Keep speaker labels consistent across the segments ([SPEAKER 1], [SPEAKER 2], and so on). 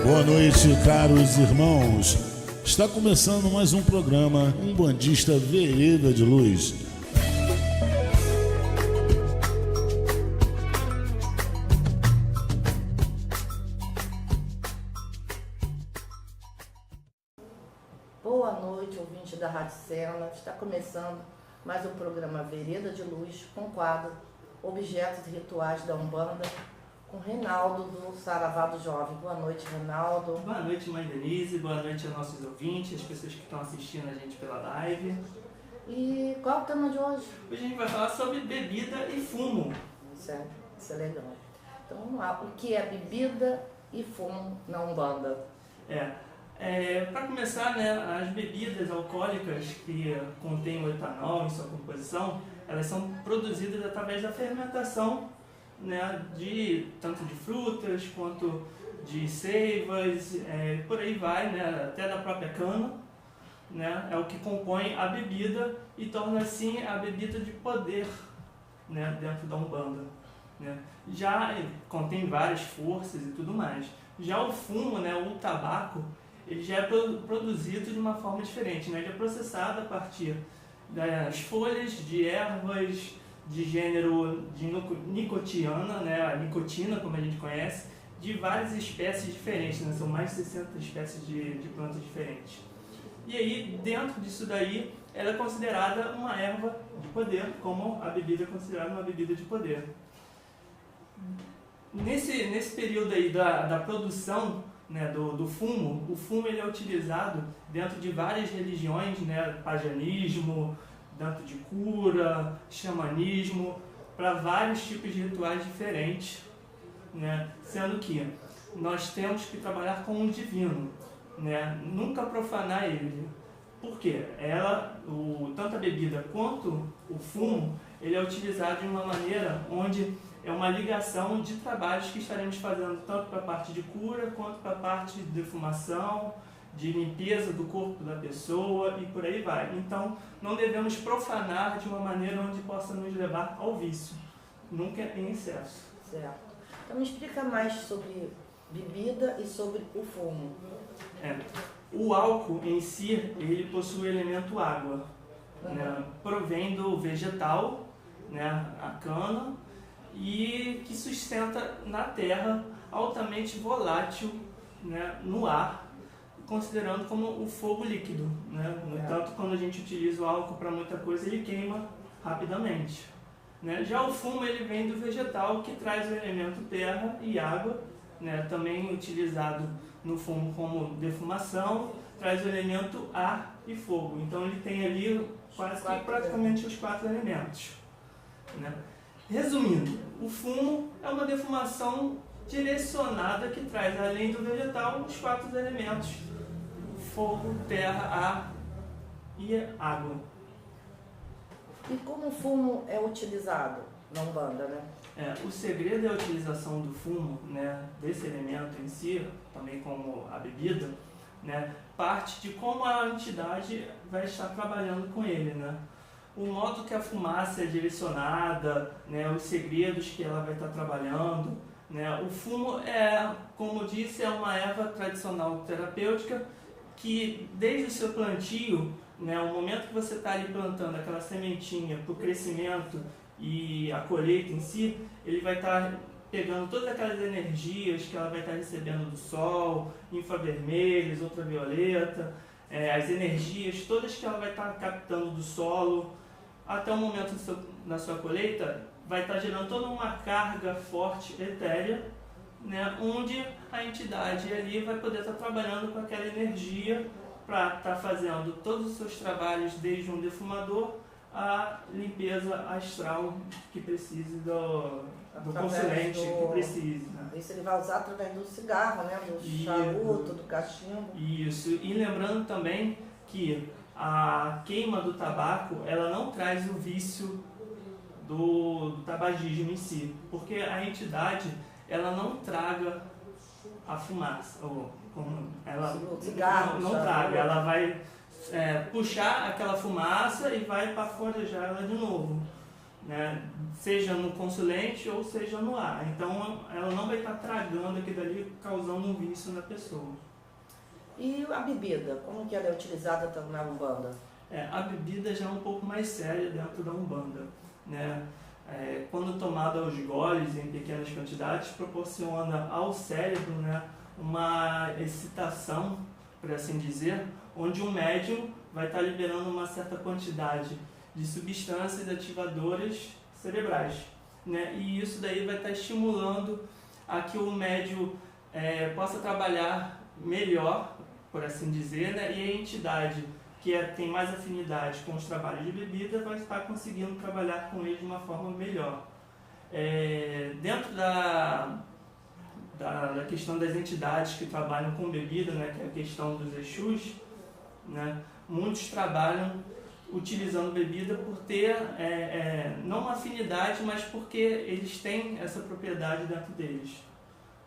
[SPEAKER 1] Boa noite, caros irmãos. Está começando mais um programa Umbandista Vereda de Luz.
[SPEAKER 2] Boa noite, ouvinte da Rádio Sena. Está começando mais um programa Vereda de Luz com o quadro Objetos e Rituais da Umbanda, com Reinaldo do Saravá do Jovem. Boa noite, Reinaldo.
[SPEAKER 3] Boa noite, mãe Denise. Boa noite aos nossos ouvintes, as pessoas que estão assistindo a gente pela live.
[SPEAKER 2] E qual é o tema de hoje?
[SPEAKER 3] Hoje a gente vai falar sobre bebida e fumo.
[SPEAKER 2] Isso é legal. Então vamos lá. O que é bebida e fumo na Umbanda?
[SPEAKER 3] Para começar, né, as bebidas alcoólicas que contêm o etanol em sua composição, elas são produzidas através da fermentação, né, tanto de frutas quanto de seivas, por aí vai, né, até da própria cana, né, é o que compõe a bebida e torna assim a bebida de poder, né, dentro da Umbanda, né. Já contém várias forças e tudo mais. Já o fumo, né, o tabaco, ele já é produzido de uma forma diferente, né, ele é processado a partir das folhas de ervas de gênero de nicotiana, né, a nicotina, como a gente conhece, de várias espécies diferentes, né, são mais de 60 espécies de plantas diferentes. E aí, dentro disso daí, ela é considerada uma erva de poder, como a bebida é considerada uma bebida de poder. Nesse período aí da produção, né, do fumo, o fumo ele é utilizado dentro de várias religiões, né, paganismo, dentro de cura, xamanismo, para vários tipos de rituais diferentes, né? Sendo que nós temos que trabalhar com o divino, né? Nunca profanar ele. Por quê? Tanto a bebida quanto o fumo, ele é utilizado de uma maneira onde é uma ligação de trabalhos que estaremos fazendo tanto para a parte de cura quanto para a parte de defumação, de limpeza do corpo da pessoa e por aí vai. Então, não devemos profanar de uma maneira onde possa nos levar ao vício, nunca em excesso.
[SPEAKER 2] Certo. Então me explica mais sobre bebida e sobre o fumo.
[SPEAKER 3] O álcool em si, ele possui o elemento água, né? Provém do vegetal, né, a cana, e que sustenta na terra, altamente volátil, né, no ar, considerando como o fogo líquido, né? No entanto, quando a gente utiliza o álcool para muita coisa, ele queima rapidamente, né? Já o fumo ele vem do vegetal, que traz o elemento terra e água, né? Também utilizado no fumo como defumação, traz o elemento ar e fogo. Então ele tem ali praticamente os 4 elementos, né? Resumindo, o fumo é uma defumação direcionada que traz, além do vegetal, os 4 elementos: fogo, terra, ar e água.
[SPEAKER 2] E como o fumo é utilizado na Umbanda, né?
[SPEAKER 3] O segredo é a utilização do fumo, né, desse elemento em si, também como a bebida, né, parte de como a entidade vai estar trabalhando com ele, né? O modo que a fumaça é direcionada, né, os segredos que ela vai estar trabalhando, né? O fumo como disse, é uma erva tradicional terapêutica que desde o seu plantio, né, o momento que você está ali plantando aquela sementinha para o crescimento e a colheita em si, ele vai estar pegando todas aquelas energias que ela vai estar recebendo do sol, infravermelhos, ultravioleta, as energias todas que ela vai estar captando do solo, até o momento da sua colheita, vai estar gerando toda uma carga forte etérea, né, onde a entidade ali vai poder estar trabalhando com aquela energia para estar fazendo todos os seus trabalhos, desde um defumador a limpeza astral que precise do consulente que precise, né?
[SPEAKER 2] Isso ele vai usar através do cigarro, né? Do charuto, do cachimbo.
[SPEAKER 3] Isso, e lembrando também que a queima do tabaco, ela não traz o vício do tabagismo em si, porque a entidade, ela não traga a fumaça, não traga, ela vai puxar aquela fumaça e vai para forajar ela de novo, né? Seja no consulente ou seja no ar. Então ela não vai estar tragando aquilo dali, causando um vício na pessoa.
[SPEAKER 2] E a bebida, como que ela é utilizada na Umbanda?
[SPEAKER 3] A bebida já é um pouco mais séria dentro da Umbanda, né? Quando tomada aos goles em pequenas quantidades, proporciona ao cérebro, né, uma excitação, por assim dizer, onde o médium vai estar liberando uma certa quantidade de substâncias ativadoras cerebrais, né? E isso daí vai estar estimulando a que o médium possa trabalhar melhor, por assim dizer, né? E a entidade que tem mais afinidade com os trabalhos de bebida vai estar conseguindo trabalhar com ele de uma forma melhor. Dentro da questão das entidades que trabalham com bebida, né, que é a questão dos Exus, né, muitos trabalham utilizando bebida por ter não uma afinidade, mas porque eles têm essa propriedade dentro deles,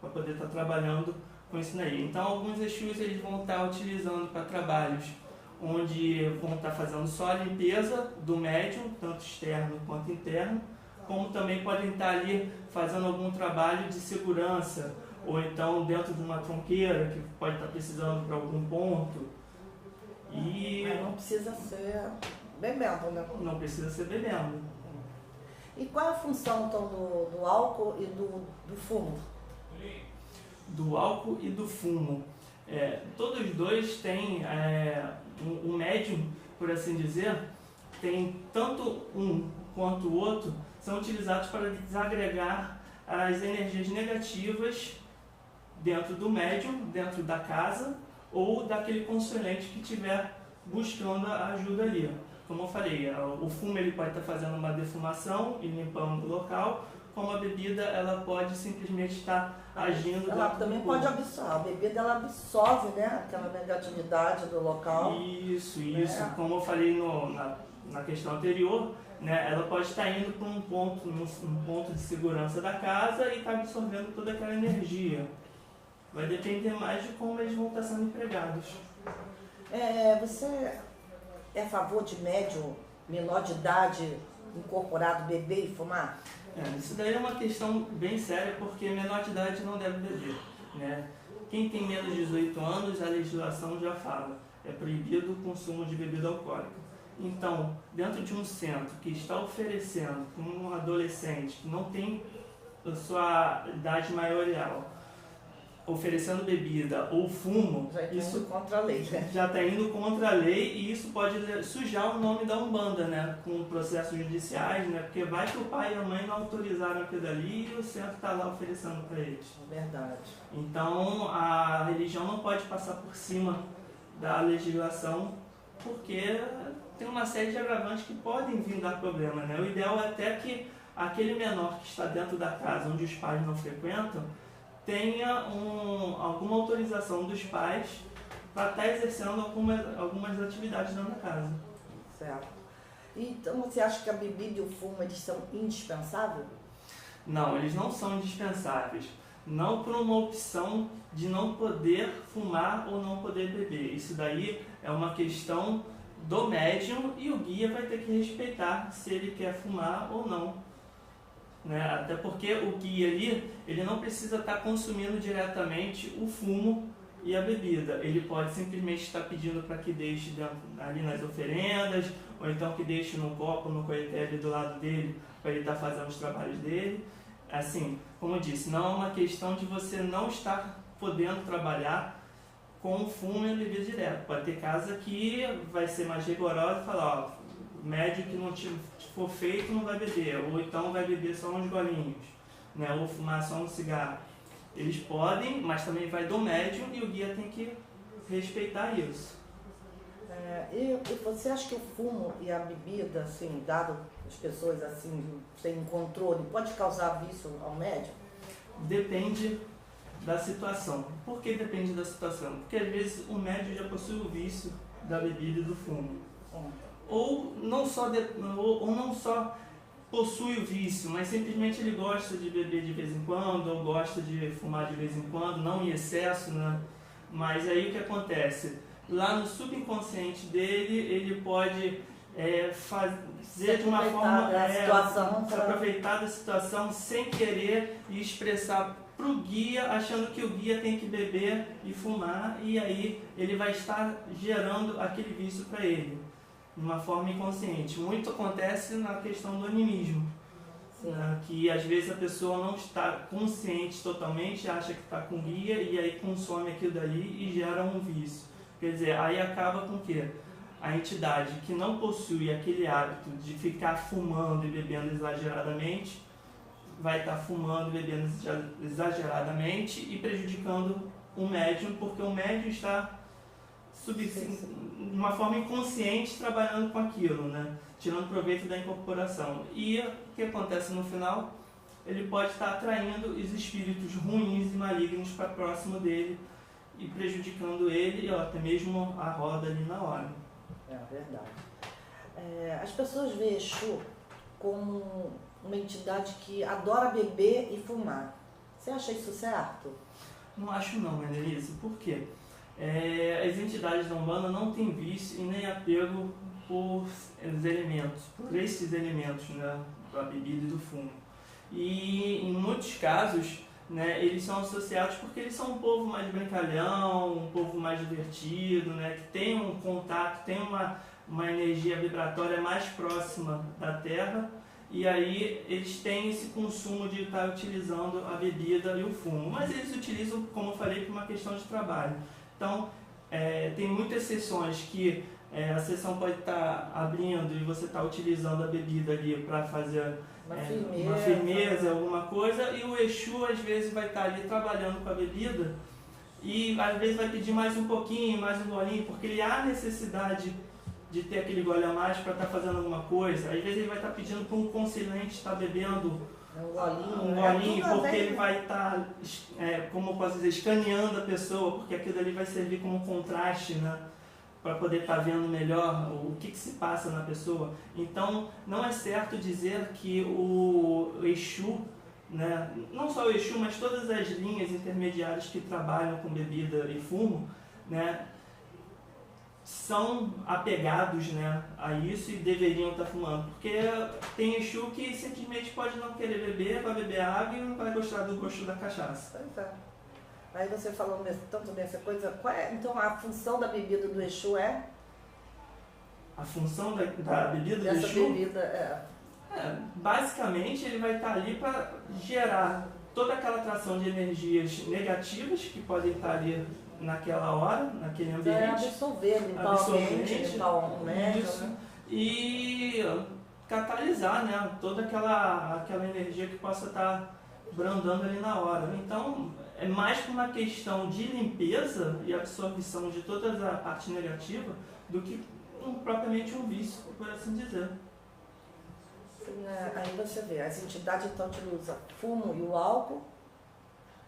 [SPEAKER 3] para poder estar trabalhando com isso daí. Então alguns Exus eles vão estar utilizando para trabalhos onde vão estar fazendo só a limpeza do médium, tanto externo quanto interno, como também podem estar ali fazendo algum trabalho de segurança, ou então dentro de uma tronqueira que pode estar precisando para algum ponto.
[SPEAKER 2] Mas não precisa ser bebendo, né?
[SPEAKER 3] Não precisa ser bebendo.
[SPEAKER 2] E qual é a função então do álcool e do fumo?
[SPEAKER 3] Do álcool e do fumo. Todos os dois têm, o médium, por assim dizer, tem tanto um quanto o outro, são utilizados para desagregar as energias negativas dentro do médium, dentro da casa, ou daquele consulente que estiver buscando a ajuda ali. Como eu falei, o fumo ele pode estar fazendo uma defumação e limpando o local, como a bebida ela pode simplesmente estar agindo.
[SPEAKER 2] Ela também pode absorver, a bebida ela absorve, né, aquela negatividade do local.
[SPEAKER 3] Isso. Como eu falei na questão anterior, né, ela pode estar indo para um ponto de segurança da casa e estar absorvendo toda aquela energia. Vai depender mais de como eles vão estar sendo empregados.
[SPEAKER 2] Você é a favor de médium menor de idade incorporado beber e fumar?
[SPEAKER 3] Isso daí é uma questão bem séria, porque menor de idade não deve beber, né? Quem tem menos de 18 anos, a legislação já fala, é proibido o consumo de bebida alcoólica. Então, dentro de um centro que está oferecendo para um adolescente que não tem a sua idade maiorial, oferecendo bebida ou fumo,
[SPEAKER 2] isso contra a lei, né?
[SPEAKER 3] Já está indo contra a lei, e isso pode sujar o nome da Umbanda, né? Com processos judiciais, né? Porque vai que o pai e a mãe não autorizaram aquilo ali e o centro está lá oferecendo para eles.
[SPEAKER 2] Verdade.
[SPEAKER 3] Então a religião não pode passar por cima da legislação, porque tem uma série de agravantes que podem vir dar problema, né? O ideal é até que aquele menor que está dentro da casa onde os pais não frequentam tenha alguma autorização dos pais para estar exercendo algumas atividades dentro da casa.
[SPEAKER 2] Certo. Então você acha que a bebida e o fumo eles são indispensáveis?
[SPEAKER 3] Não, eles não são indispensáveis. Não por uma opção de não poder fumar ou não poder beber. Isso daí é uma questão do médium e o guia vai ter que respeitar se ele quer fumar ou não. Né? Até porque o guia ali, ele não precisa estar consumindo diretamente o fumo e a bebida. Ele pode simplesmente estar pedindo para que deixe ali nas oferendas, ou então que deixe no copo, no coeté ali do lado dele, para ele estar fazendo os trabalhos dele. Assim, como eu disse, não é uma questão de você não estar podendo trabalhar com o fumo e a bebida direto. Pode ter casa que vai ser mais rigorosa e falar, ó, médio que não for feito não vai beber, ou então vai beber só uns golinhos, né? Ou fumar só um cigarro. Eles podem, mas também vai do médium e o guia tem que respeitar isso.
[SPEAKER 2] E você acha que o fumo e a bebida, assim, dado as pessoas assim, sem controle, pode causar vício ao médium?
[SPEAKER 3] Depende da situação. Por que depende da situação? Porque às vezes o médium já possui o vício da bebida e do fumo. Ou não só possui o vício, mas simplesmente ele gosta de beber de vez em quando, ou gosta de fumar de vez em quando, não em excesso, né? Mas aí o que acontece? Lá no subconsciente dele, ele pode fazer de uma forma, se aproveitar da situação sem querer e expressar para o guia, achando que o guia tem que beber e fumar, e aí ele vai estar gerando aquele vício para ele, de uma forma inconsciente. Muito acontece na questão do animismo, né, que às vezes a pessoa não está consciente totalmente, acha que está com guia e aí consome aquilo dali e gera um vício. Quer dizer, aí acaba com o quê? A entidade que não possui aquele hábito de ficar fumando e bebendo exageradamente, vai estar fumando e bebendo exageradamente e prejudicando o médium, porque o médium está de uma forma inconsciente trabalhando com aquilo, né? Tirando proveito da incorporação. E o que acontece no final? Ele pode estar atraindo os espíritos ruins e malignos para próximo dele e prejudicando ele, ou até mesmo a roda ali na hora.
[SPEAKER 2] É verdade. As pessoas veem Exu como uma entidade que adora beber e fumar. Você acha isso certo?
[SPEAKER 3] Não acho não, Annelise. Por quê? As entidades da Umbanda não têm vício e nem apego por esses elementos, né, da bebida e do fumo. E em muitos casos, né, eles são associados porque eles são um povo mais brincalhão, um povo mais divertido, né, que tem um contato, tem uma energia vibratória mais próxima da Terra, e aí eles têm esse consumo de estar utilizando a bebida e o fumo. Mas eles utilizam, como eu falei, por uma questão de trabalho. Então, tem muitas sessões que a sessão pode estar abrindo e você está utilizando a bebida ali para fazer uma firmeza, alguma coisa, e o Exu às vezes vai estar ali trabalhando com a bebida e às vezes vai pedir mais um pouquinho, mais um golinho, porque ele há necessidade de ter aquele gole a mais para estar fazendo alguma coisa. Às vezes ele vai estar pedindo para um conselhante estar bebendo um golinho, porque ele vai estar, como eu posso dizer, escaneando a pessoa, porque aquilo ali vai servir como contraste, né? Para poder estar vendo melhor o que se passa na pessoa. Então, não é certo dizer que o Exu, né, não só o Exu, mas todas as linhas intermediárias que trabalham com bebida e fumo, né, são apegados, né, a isso e deveriam estar fumando. Porque tem Exu que simplesmente pode não querer beber, vai beber água e não vai gostar do gosto da cachaça.
[SPEAKER 2] Pois é. Aí você falou tanto dessa coisa, então a função da bebida do Exu é?
[SPEAKER 3] A função da bebida do
[SPEAKER 2] Essa
[SPEAKER 3] Exu?
[SPEAKER 2] Bebida
[SPEAKER 3] basicamente ele vai estar ali para gerar toda aquela atração de energias negativas que podem estar ali naquela hora, naquele ambiente.
[SPEAKER 2] Absorver, limpar o ambiente, limpar o médium, né?
[SPEAKER 3] E catalisar, né, toda aquela energia que possa estar brandando ali na hora. Então, é mais por uma questão de limpeza e absorção de toda a parte negativa do que propriamente um vício, por assim dizer.
[SPEAKER 2] Aí você vê, as entidades então utilizam fumo e o álcool.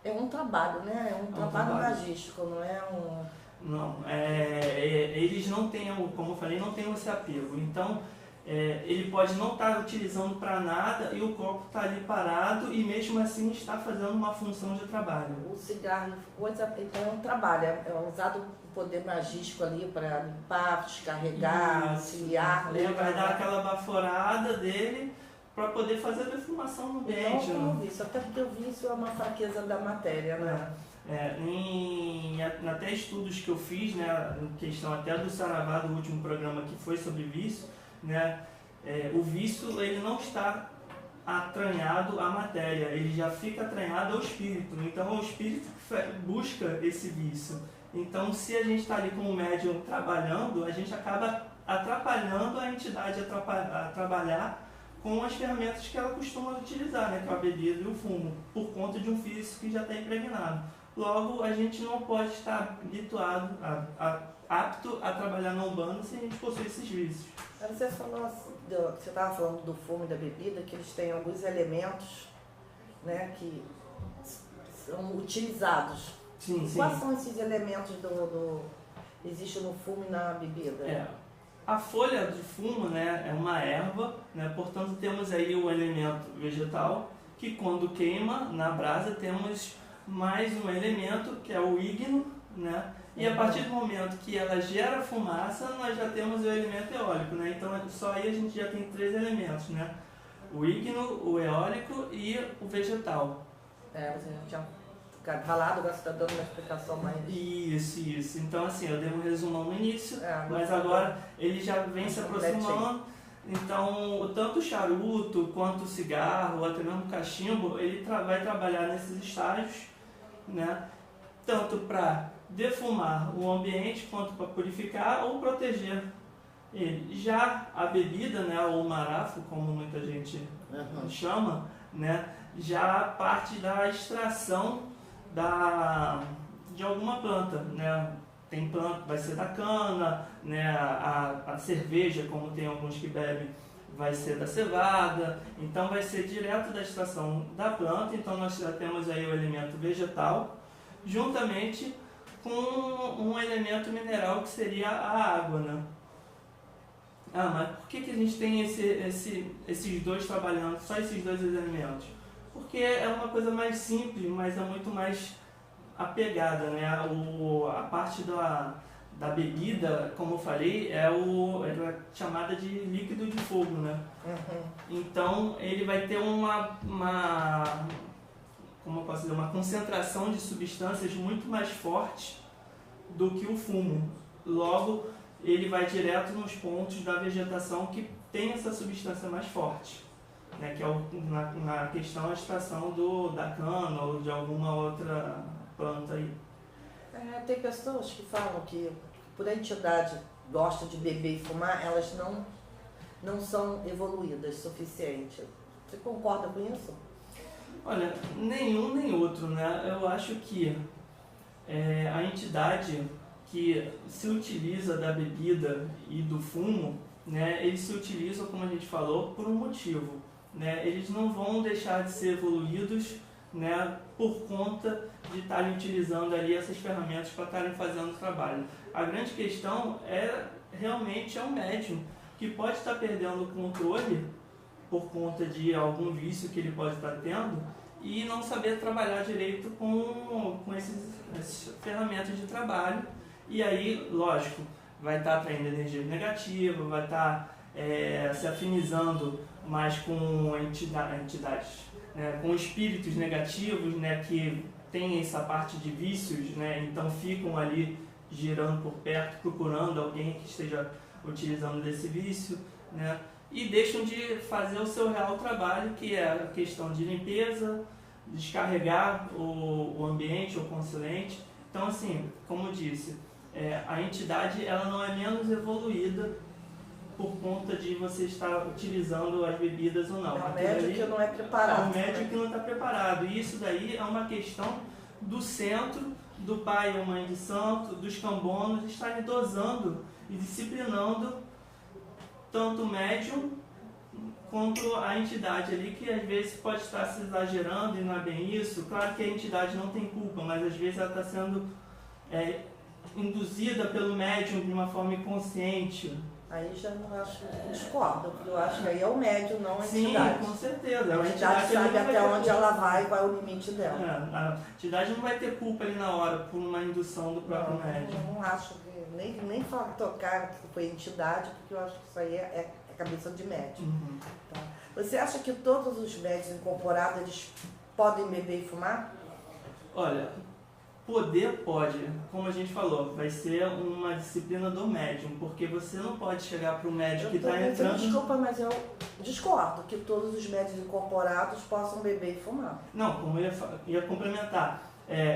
[SPEAKER 2] É um trabalho, né? É um trabalho magístico, não é um...
[SPEAKER 3] Não, eles não têm, como eu falei, não têm esse apego. Então, ele pode não estar utilizando para nada e o corpo está ali parado e mesmo assim está fazendo uma função de trabalho.
[SPEAKER 2] O cigarro, então é um trabalho, é usado o poder magístico ali para limpar, descarregar, auxiliar.
[SPEAKER 3] Ele vai dar aquela baforada dele para poder fazer a defumação no ambiente.
[SPEAKER 2] Não como vício, até porque o vício é uma fraqueza da matéria, né?
[SPEAKER 3] Até estudos que eu fiz, né, em questão até do Saravá, do último programa que foi sobre vício, né, o vício ele não está atranhado à matéria, ele já fica atranhado ao espírito. Então é o espírito que busca esse vício. Então se a gente está ali como médium trabalhando, a gente acaba atrapalhando a entidade a trabalhar com as ferramentas que ela costuma utilizar, né, com a bebida e o fumo, por conta de um vício que já está impregnado. Logo, a gente não pode estar habituado, apto a trabalhar na Umbanda se a gente possui esses vícios.
[SPEAKER 2] Você falou, você estava falando do fumo e da bebida, que eles têm alguns elementos, né, que são utilizados.
[SPEAKER 3] Sim.
[SPEAKER 2] Quais são esses elementos que existem no fumo e na bebida?
[SPEAKER 3] A folha de fumo, né, é uma erva, né, portanto temos aí o elemento vegetal, que quando queima na brasa temos mais um elemento que é o ígno, né, E a partir do momento que ela gera fumaça, nós já temos o elemento eólico, né? Então só aí a gente já tem 3 elementos, né? O ígneo, o eólico e o vegetal.
[SPEAKER 2] Você já tinha falado, agora você está dando uma explicação mais...
[SPEAKER 3] Isso. Então assim, eu dei um resumão no início, mas
[SPEAKER 2] tá
[SPEAKER 3] agora ele já vem se aproximando. Então, tanto o charuto, quanto o cigarro, ou até mesmo o cachimbo, ele vai trabalhar nesses estágios, né? Tanto para defumar o ambiente, quanto para purificar ou proteger ele. Já a bebida, né, ou o marafo, como muita gente chama, né, já parte da extração de alguma planta, né? Tem planta, vai ser da cana, né? A cerveja, como tem alguns que bebem, vai ser da cevada, então vai ser direto da extração da planta. Então nós já temos aí o elemento vegetal, juntamente com um elemento mineral que seria a água, né? Mas por que a gente tem esses dois trabalhando, só esses dois elementos? Porque é uma coisa mais simples, mas é muito mais apegada, né? A parte da bebida, como eu falei, é chamada de líquido de fogo, né? Então ele vai ter como eu posso dizer, uma concentração de substâncias muito mais forte do que o fumo. Logo, ele vai direto nos pontos da vegetação que tem essa substância mais forte, né? Que é na questão a extração da cana ou de alguma outra planta aí.
[SPEAKER 2] Tem pessoas que falam que por a entidade gosta de beber e fumar, elas não são evoluídas o suficiente. Você concorda com isso?
[SPEAKER 3] Olha, nenhum nem outro, né? Eu acho que a entidade que se utiliza da bebida e do fumo, né, eles se utilizam, como a gente falou, por um motivo, né? Eles não vão deixar de ser evoluídos, né, por conta de estarem utilizando ali essas ferramentas para estarem fazendo o trabalho. A grande questão realmente é o médium, que pode estar perdendo o controle por conta de algum vício que ele pode estar tendo e não saber trabalhar direito com essas ferramentas de trabalho. E aí, lógico, vai estar atraindo energia negativa, vai estar se afinizando mais com entidades, né, com espíritos negativos, né, que tem essa parte de vícios, né, então ficam ali girando por perto, procurando alguém que esteja utilizando desse vício, né, e deixam de fazer o seu real trabalho, que é a questão de limpeza, descarregar o ambiente, o consciente. Então, assim, como eu disse, a entidade ela não é menos evoluída por conta de você estar utilizando as bebidas ou não.
[SPEAKER 2] É o médium que não é preparado.
[SPEAKER 3] É o médium que não está preparado. E isso daí é uma questão do centro, do pai ou mãe de santo, dos cambonos, estarem dosando e disciplinando tanto o médium quanto a entidade ali, que às vezes pode estar se exagerando e não é bem isso. Claro que a entidade não tem culpa, mas às vezes ela está sendo induzida pelo médium de uma forma inconsciente.
[SPEAKER 2] Aí já não acho, discordo, porque eu acho que aí é o médium, não a entidade.
[SPEAKER 3] Sim, com certeza.
[SPEAKER 2] A entidade sabe até onde ela vai e qual é o limite dela.
[SPEAKER 3] A entidade não vai ter culpa ali na hora por uma indução do próprio médium.
[SPEAKER 2] Eu não acho que nem tocar que foi entidade, porque eu acho que isso aí é cabeça de médium. Tá? Você acha que todos os médiuns incorporados eles podem beber e fumar?
[SPEAKER 3] Olha, poder pode, como a gente falou, vai ser uma disciplina do médium, porque você não pode chegar para o médium que está entrando...
[SPEAKER 2] Desculpa, mas eu discordo que todos os médiuns incorporados possam beber e fumar.
[SPEAKER 3] Não, como eu ia complementar,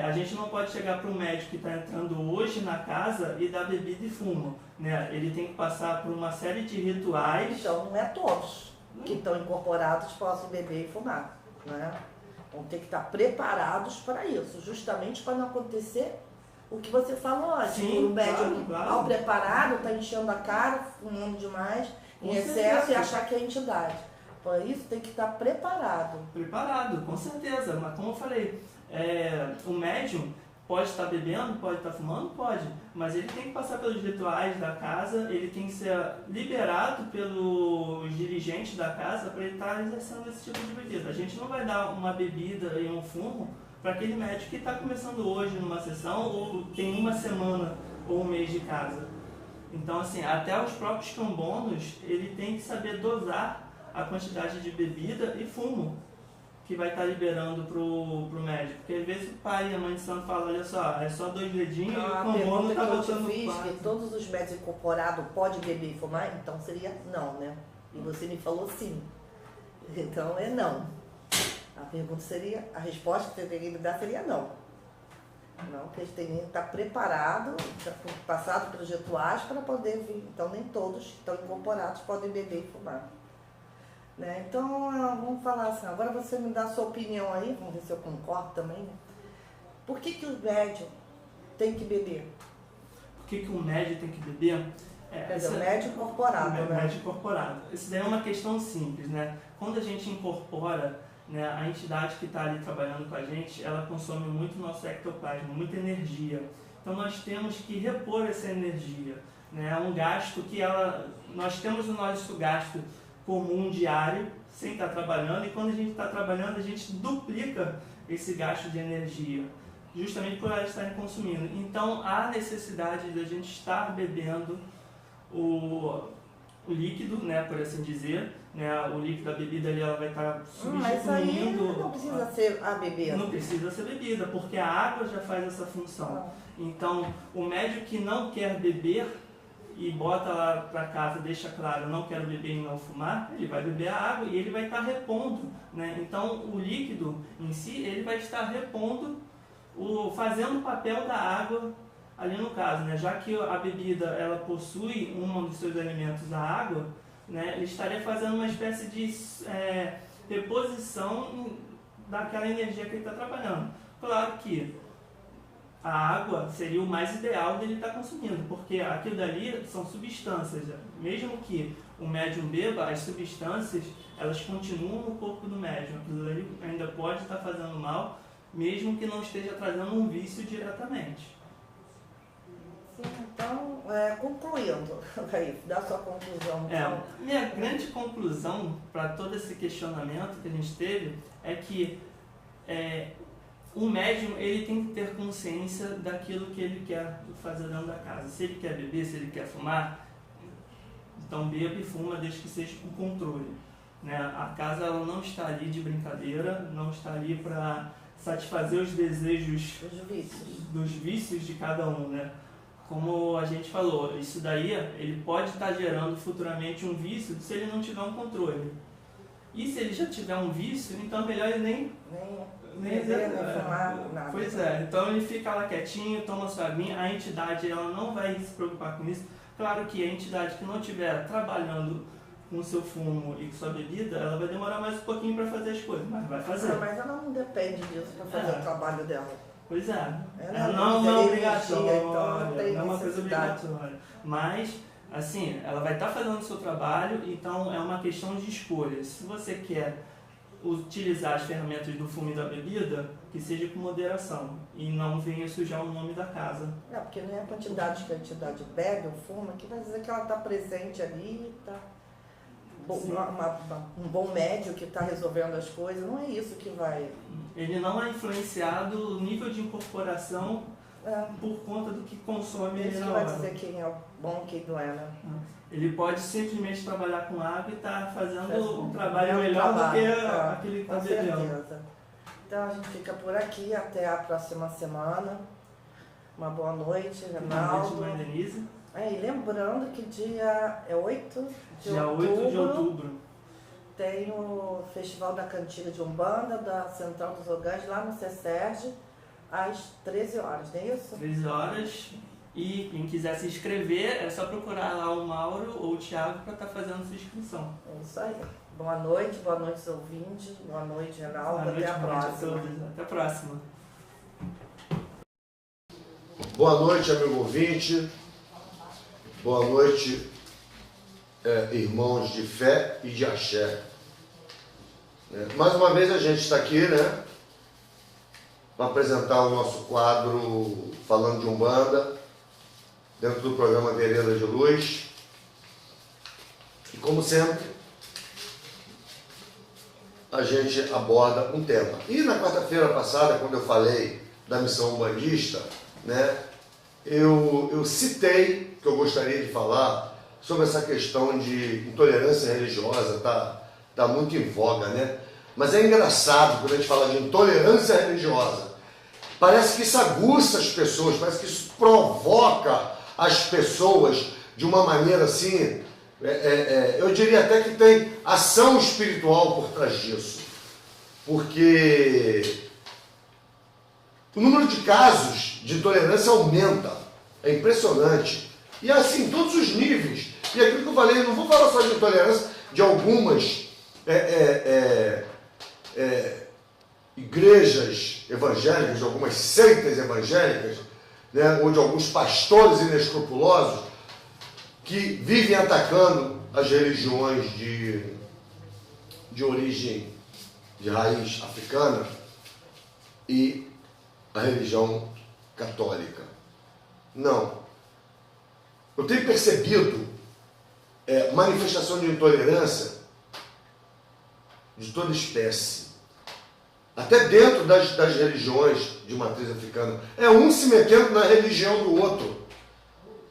[SPEAKER 3] a gente não pode chegar para o médico que está entrando hoje na casa e dar bebida e fumo, né? Ele tem que passar por uma série de rituais...
[SPEAKER 2] Então não é todos que estão incorporados possam beber e fumar, né? Vão ter que estar preparados para isso, justamente para não acontecer o que você falou antes.
[SPEAKER 3] Sim,
[SPEAKER 2] o médium
[SPEAKER 3] claro.
[SPEAKER 2] mal preparado, está enchendo a cara, fumando demais, em excesso
[SPEAKER 3] certeza.
[SPEAKER 2] e achar que é entidade. Por isso tem que estar preparado.
[SPEAKER 3] Preparado, com certeza. Mas como eu falei, o médium pode estar bebendo, pode estar fumando, pode. Mas ele tem que passar pelos rituais da casa, ele tem que ser liberado pelos dirigentes da casa para ele estar exercendo esse tipo de bebida. A gente não vai dar uma bebida e um fumo para aquele médico que está começando hoje numa sessão ou tem uma semana ou um mês de casa. Então, assim, até os próprios cambonos, ele tem que saber dosar a quantidade de bebida e fumo que vai estar liberando pro médico. Porque às vezes o pai e a mãe de santo falam, olha só, é só 2 dedinhos e o cambono está botando no quarto.
[SPEAKER 2] Que todos os médicos incorporados podem beber e fumar, então seria não, né? E você me falou sim. Então é não. A pergunta seria, a resposta que você teria que dar seria não. Não, que eles têm que estar preparados, passado pelos rituais para poder vir. Então nem todos que estão incorporados podem beber e fumar. Né? Então vamos falar assim, agora você me dá a sua opinião aí, vamos ver se eu concordo também. Né? Por que o médium tem que beber?
[SPEAKER 3] Por que o médium tem que beber?
[SPEAKER 2] Quer dizer, o médium incorporado, né?
[SPEAKER 3] Médium incorporado. Isso daí é uma questão simples, né? Quando a gente incorpora, né, a entidade que está ali trabalhando com a gente, ela consome muito nosso ectoplasma, muita energia. Então nós temos que repor essa energia. Né? É um gasto que nós temos o nosso gasto comum diário, sem estar trabalhando, e quando a gente está trabalhando, a gente duplica esse gasto de energia, justamente por elas estarem consumindo. Então há necessidade de a gente estar bebendo o líquido, né, por assim dizer, né, o líquido da bebida ali, ela vai estar substituindo.
[SPEAKER 2] Mas aí não precisa ser a bebida.
[SPEAKER 3] Não precisa ser bebida, porque a água já faz essa função. Então, o médico que não quer beber e bota lá para casa, deixa claro, não quero beber e não fumar, ele vai beber a água e ele vai estar repondo, né? Então, o líquido em si, ele vai estar repondo, fazendo o papel da água ali no caso, né? Já que a bebida ela possui um dos seus elementos, a água, né? Ele estaria fazendo uma espécie de reposição daquela energia que ele está trabalhando. Claro que a água seria o mais ideal dele estar consumindo, porque aquilo dali são substâncias. Mesmo que o médium beba, as substâncias elas continuam no corpo do médium. Aquilo dali ainda pode estar fazendo mal, mesmo que não esteja trazendo um vício diretamente.
[SPEAKER 2] Então, concluindo, dá sua conclusão. Então.
[SPEAKER 3] Minha grande conclusão para todo esse questionamento que a gente teve é que o médium ele tem que ter consciência daquilo que ele quer fazer dentro da casa. Se ele quer beber, se ele quer fumar, então beba e fuma, desde que seja com controle. Né? A casa ela não está ali de brincadeira, não está ali para satisfazer os desejos, dos vícios de cada um, né? Como a gente falou, isso daí ele pode estar gerando futuramente um vício se ele não tiver um controle. E se ele já tiver um vício, então é melhor ele nem
[SPEAKER 2] fumar, nada.
[SPEAKER 3] Pois é, então ele fica lá quietinho, toma sua aguinha, a entidade ela não vai se preocupar com isso. Claro que a entidade que não estiver trabalhando com o seu fumo e com sua bebida, ela vai demorar mais um pouquinho para fazer as coisas, mas vai fazer.
[SPEAKER 2] Mas ela não depende disso para fazer o trabalho dela.
[SPEAKER 3] Pois é,
[SPEAKER 2] ela
[SPEAKER 3] não é obrigatória,
[SPEAKER 2] então
[SPEAKER 3] não é uma coisa obrigatória. Mas, assim, ela vai estar fazendo o seu trabalho, então é uma questão de escolha. Se você quer utilizar as ferramentas do fumo e da bebida, que seja com moderação e não venha sujar o nome da casa.
[SPEAKER 2] Porque não é a quantidade que a entidade bebe ou fuma que vai dizer que ela está presente ali, tá? Um bom médium que está resolvendo as coisas, não é isso que vai...
[SPEAKER 3] Ele não é influenciado o nível de incorporação por conta do que consome ele na hora.
[SPEAKER 2] Isso vai dizer quem é bom e quem não é, né?
[SPEAKER 3] Ele pode simplesmente trabalhar com água e estar fazendo um trabalho melhor do que aquele que está bebendo.
[SPEAKER 2] Então a gente fica por aqui, até a próxima semana. Uma boa noite, Renaldo.
[SPEAKER 3] Boa noite, Denise.
[SPEAKER 2] E lembrando que dia 8 de
[SPEAKER 3] dia
[SPEAKER 2] outubro,
[SPEAKER 3] 8 de outubro
[SPEAKER 2] tem o Festival da Cantiga de Umbanda, da Central dos Orgães, lá no CESERJ, às 13 horas, não é isso?
[SPEAKER 3] 13 horas. E quem quiser se inscrever, é só procurar lá o Mauro ou o Thiago para estar fazendo sua inscrição.
[SPEAKER 2] É isso aí. Boa noite ouvintes. Boa noite, Renaldo. Até a próxima.
[SPEAKER 3] Até a próxima.
[SPEAKER 4] Boa noite, amigo ouvinte. Boa noite, irmãos de fé e de axé. Mais uma vez a gente está aqui, né, para apresentar o nosso quadro Falando de Umbanda, dentro do programa Vereda de Luz. E como sempre, a gente aborda um tema. E na quarta-feira passada, quando eu falei da missão umbandista, né, eu citei que eu gostaria de falar sobre essa questão de intolerância religiosa, tá muito em voga, né? Mas é engraçado quando a gente fala de intolerância religiosa. Parece que isso aguça as pessoas, parece que isso provoca as pessoas de uma maneira assim, eu diria até que tem ação espiritual por trás disso. Porque o número de casos de intolerância aumenta, é impressionante. E assim, em todos os níveis. E aquilo que eu falei, eu não vou falar só de intolerância de algumas igrejas evangélicas, de algumas seitas evangélicas, né, ou de alguns pastores inescrupulosos que vivem atacando as religiões de origem, de raiz africana e a religião católica. Não. Eu tenho percebido manifestação de intolerância de toda espécie. Até dentro das religiões de matriz africana. É um se metendo na religião do outro.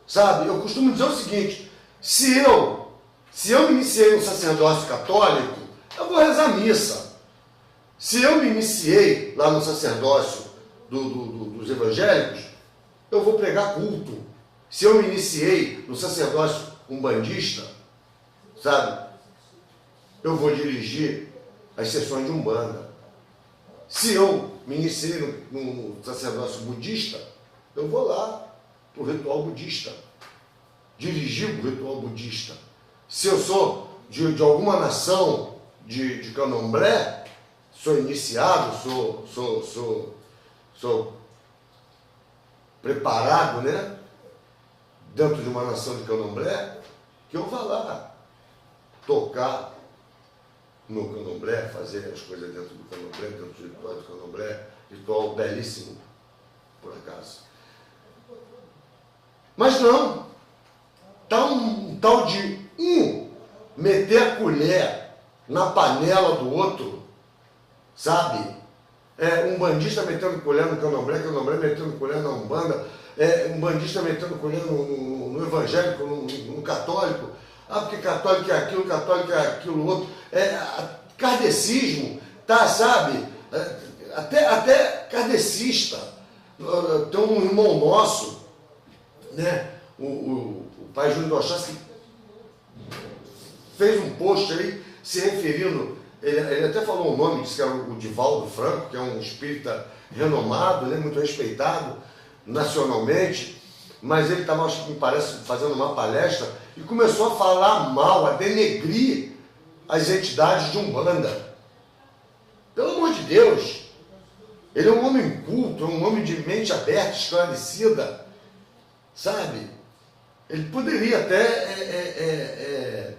[SPEAKER 4] Sabe? Eu costumo dizer o seguinte, se eu me iniciei no sacerdócio católico, eu vou rezar missa. Se eu me iniciei lá no sacerdócio dos evangélicos, eu vou pregar culto. Se eu me iniciei no sacerdócio umbandista, sabe? Eu vou dirigir as sessões de Umbanda. Se eu me iniciei no sacerdócio budista, eu vou lá para o ritual budista, dirigir o ritual budista. Se eu sou de alguma nação de candomblé, sou iniciado, sou preparado, né? Dentro de uma nação de candomblé, que eu vá lá tocar no candomblé, fazer as coisas dentro do candomblé, dentro do ritual do candomblé, ritual belíssimo, por acaso. Mas não, tá um tal de meter a colher na panela do outro, sabe? Umbandista metendo colher no candomblé, candomblé metendo colher na umbanda, umbandista metendo colher no evangélico, no católico. Porque católico é aquilo outro. Kardecismo, tá, sabe? Até kardecista. Tem um irmão nosso, né? O pai Júnior Dochas, que fez um post aí se referindo, ele até falou o nome, disse que era o Divaldo Franco, que é um espírita renomado, né? Muito respeitado nacionalmente, mas ele estava, me parece, fazendo uma palestra e começou a falar mal, a denegrir as entidades de Umbanda. Pelo amor de Deus, ele é um homem culto, é um homem de mente aberta, esclarecida, sabe? Ele poderia até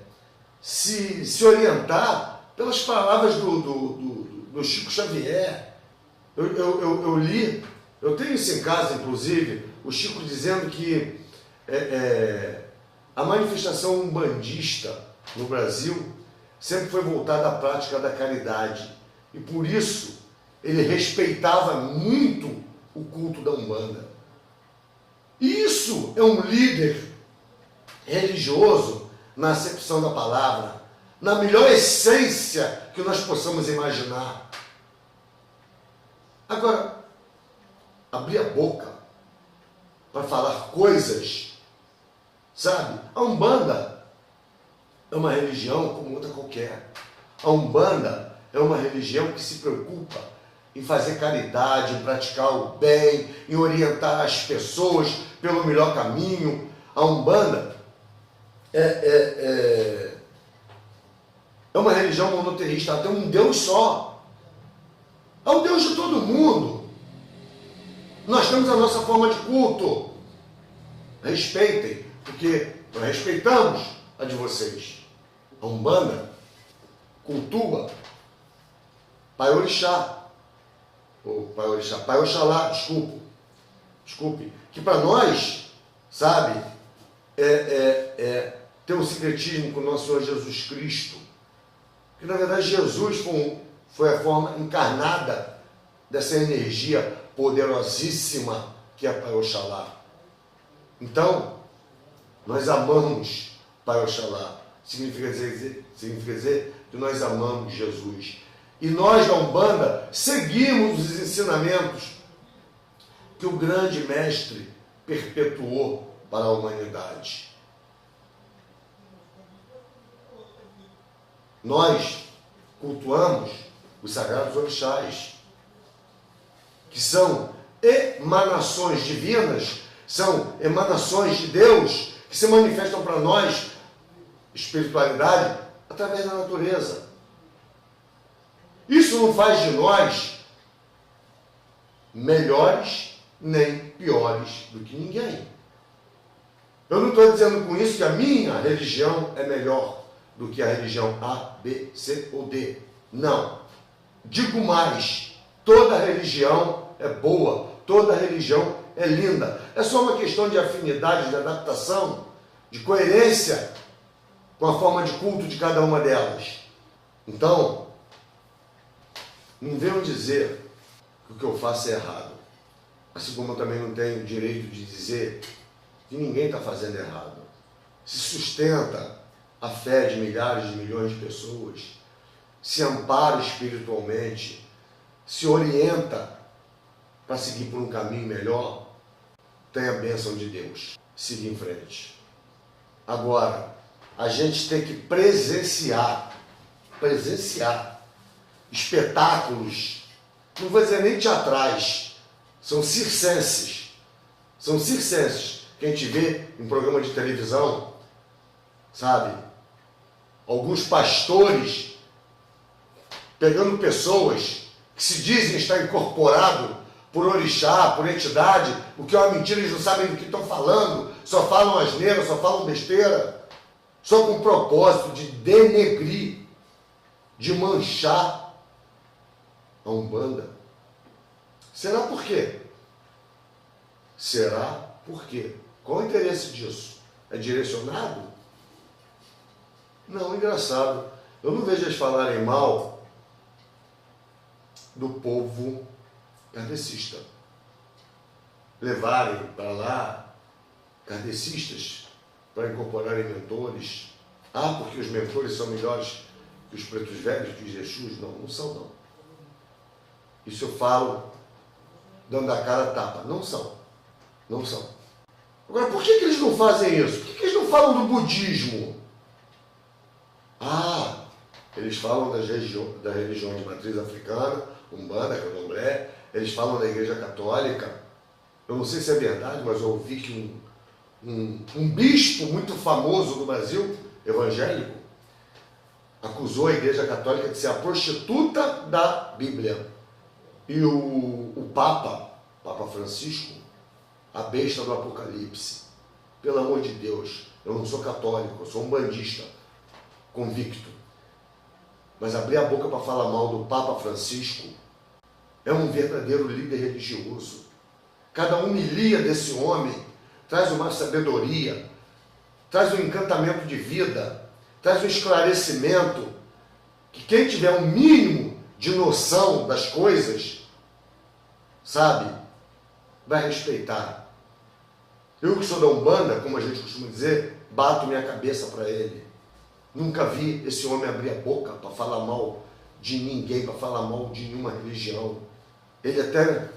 [SPEAKER 4] se orientar pelas palavras do Chico Xavier. Eu li, eu tenho isso em casa, inclusive, o Chico dizendo que a manifestação umbandista no Brasil sempre foi voltada à prática da caridade. E por isso ele respeitava muito o culto da Umbanda. Isso é um líder religioso na acepção da palavra, na melhor essência que nós possamos imaginar. Agora, abrir a boca para falar coisas, sabe? A Umbanda é uma religião como outra qualquer. A Umbanda é uma religião que se preocupa em fazer caridade, em praticar o bem, em orientar as pessoas pelo melhor caminho. A Umbanda é uma religião monoteísta, ela tem um Deus só. É o Deus de todo mundo. Nós temos a nossa forma de culto. Respeitem, porque nós respeitamos a de vocês. A Umbanda cultua Pai Orixá, Pai Oxalá, desculpe, que para nós, sabe, tem um sincretismo com o nosso Senhor Jesus Cristo, que na verdade Jesus foi foi a forma encarnada dessa energia poderosíssima que é Pai Oxalá. Então, nós amamos Pai Oxalá. Significa dizer que nós amamos Jesus. E nós da Umbanda seguimos os ensinamentos que o grande mestre perpetuou para a humanidade. Nós cultuamos os sagrados orixás, que são emanações divinas, são emanações de Deus que se manifestam para nós, espiritualidade, através da natureza. Isso não faz de nós melhores nem piores do que ninguém. Eu não estou dizendo com isso que a minha religião é melhor do que a religião A, B, C ou D. Não. Digo mais, toda religião é boa, toda religião é linda. É só uma questão de afinidade, de adaptação, de coerência com a forma de culto de cada uma delas. Então, não venham dizer que o que eu faço é errado. Assim como eu também não tenho o direito de dizer que ninguém está fazendo errado. Se sustenta a fé de milhares de milhões de pessoas, se ampara espiritualmente, se orienta para seguir por um caminho melhor, tem a bênção de Deus. Siga em frente. Agora, a gente tem que presenciar espetáculos, não vou dizer nem teatrais, são circenses que a gente vê em programa de televisão, sabe? Alguns pastores pegando pessoas que se dizem estar incorporado por orixá, por entidade, o que é uma mentira, eles não sabem do que estão falando, só falam asneira, só falam besteira, só com o propósito de denegrir, de manchar a Umbanda. Será por quê? Será por quê? Qual o interesse disso? É direcionado? Não, engraçado. Eu não vejo eles falarem mal do povo kardecista. Levarem para lá kardecistas para incorporarem mentores. Ah, porque os mentores são melhores que os pretos velhos, que os Exus? Não, não são, não. Isso eu falo dando a cara a tapa. Não são. Não são. Agora, por que eles não fazem isso? Por que eles não falam do budismo? Ah, eles falam da religião de matriz africana, Umbanda, Candomblé, eles falam da Igreja Católica. Eu não sei se é verdade, mas eu ouvi que um bispo muito famoso do Brasil, evangélico, acusou a Igreja Católica de ser a prostituta da Bíblia. E o Papa Francisco, a besta do Apocalipse. Pelo amor de Deus, eu não sou católico, eu sou um bandista convicto. Mas abrir a boca para falar mal do Papa Francisco é um verdadeiro líder religioso. Cada homilia desse homem traz uma sabedoria, traz um encantamento de vida, traz um esclarecimento que quem tiver um mínimo de noção das coisas, sabe, vai respeitar. Eu que sou da Umbanda, como a gente costuma dizer, bato minha cabeça para ele. Nunca vi esse homem abrir a boca para falar mal de ninguém, para falar mal de nenhuma religião. Ele até,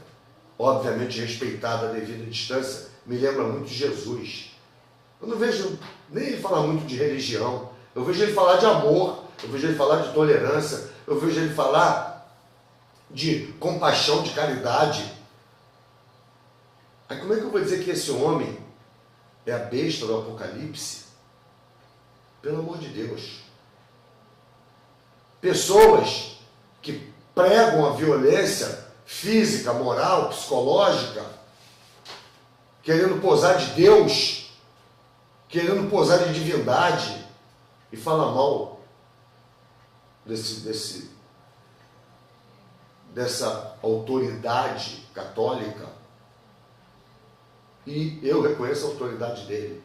[SPEAKER 4] obviamente, respeitado a devida distância, me lembra muito de Jesus. Eu não vejo nem ele falar muito de religião. Eu vejo ele falar de amor, eu vejo ele falar de tolerância, eu vejo ele falar de compaixão, de caridade. Aí como é que eu vou dizer que esse homem é a besta do Apocalipse? Pelo amor de Deus. Pessoas que pregam a violência física, moral, psicológica, querendo posar de Deus, querendo posar de divindade, e fala mal dessa autoridade católica. E eu reconheço a autoridade dele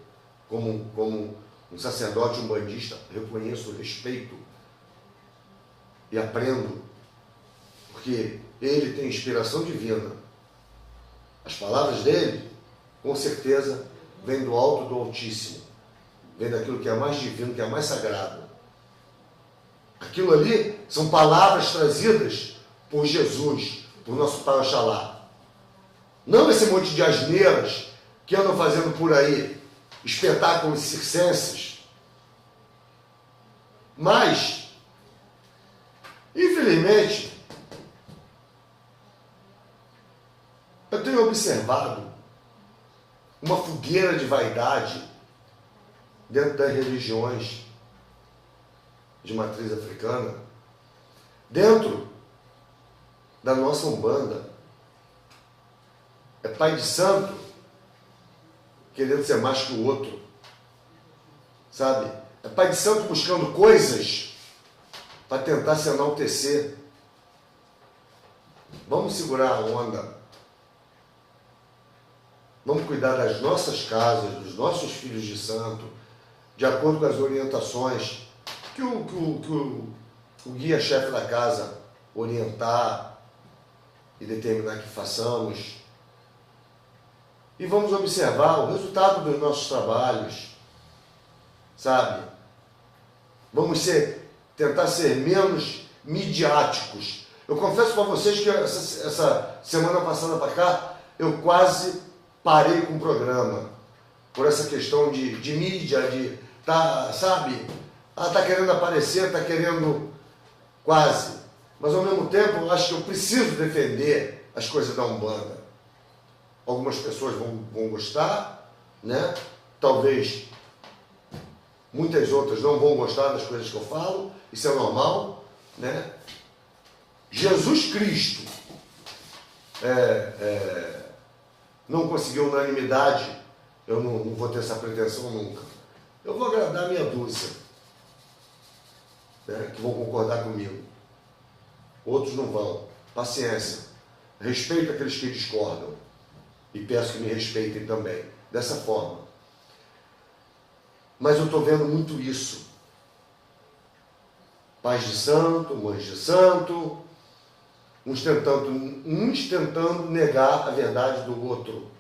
[SPEAKER 4] como um sacerdote umbandista, reconheço, respeito e aprendo porque ele tem inspiração divina. As palavras dele, com certeza, vêm do alto do Altíssimo, vem daquilo que é mais divino, que é mais sagrado. Aquilo ali são palavras trazidas por Jesus, por nosso Pai Oxalá. Não esse monte de asneiras que andam fazendo por aí, espetáculos circenses. Mas, infelizmente, eu tenho observado uma fogueira de vaidade dentro das religiões de matriz africana, dentro da nossa Umbanda. É pai de santo querendo ser mais que o outro, sabe? É pai de santo buscando coisas para tentar se enaltecer. Vamos segurar a onda. Vamos cuidar das nossas casas, dos nossos filhos de santo, de acordo com as orientações que o guia-chefe da casa orientar e determinar que façamos. E vamos observar o resultado dos nossos trabalhos, sabe? Vamos tentar ser menos midiáticos. Eu confesso para vocês que essa semana passada para cá, eu quase parei com o programa, por essa questão de mídia, de sabe? Tá querendo aparecer, tá querendo quase. Mas ao mesmo tempo, eu acho que eu preciso defender as coisas da Umbanda. Algumas pessoas vão gostar, né? Talvez muitas outras não vão gostar das coisas que eu falo, isso é normal, né? Jesus Cristo não conseguiu unanimidade, eu não vou ter essa pretensão nunca. Eu vou agradar a minha dúzia, né, que vão concordar comigo. Outros não vão. Paciência. Respeito aqueles que discordam. E peço que me respeitem também. Dessa forma. Mas eu estou vendo muito isso. Pais de santo, mães de santo, uns tentando negar a verdade do outro.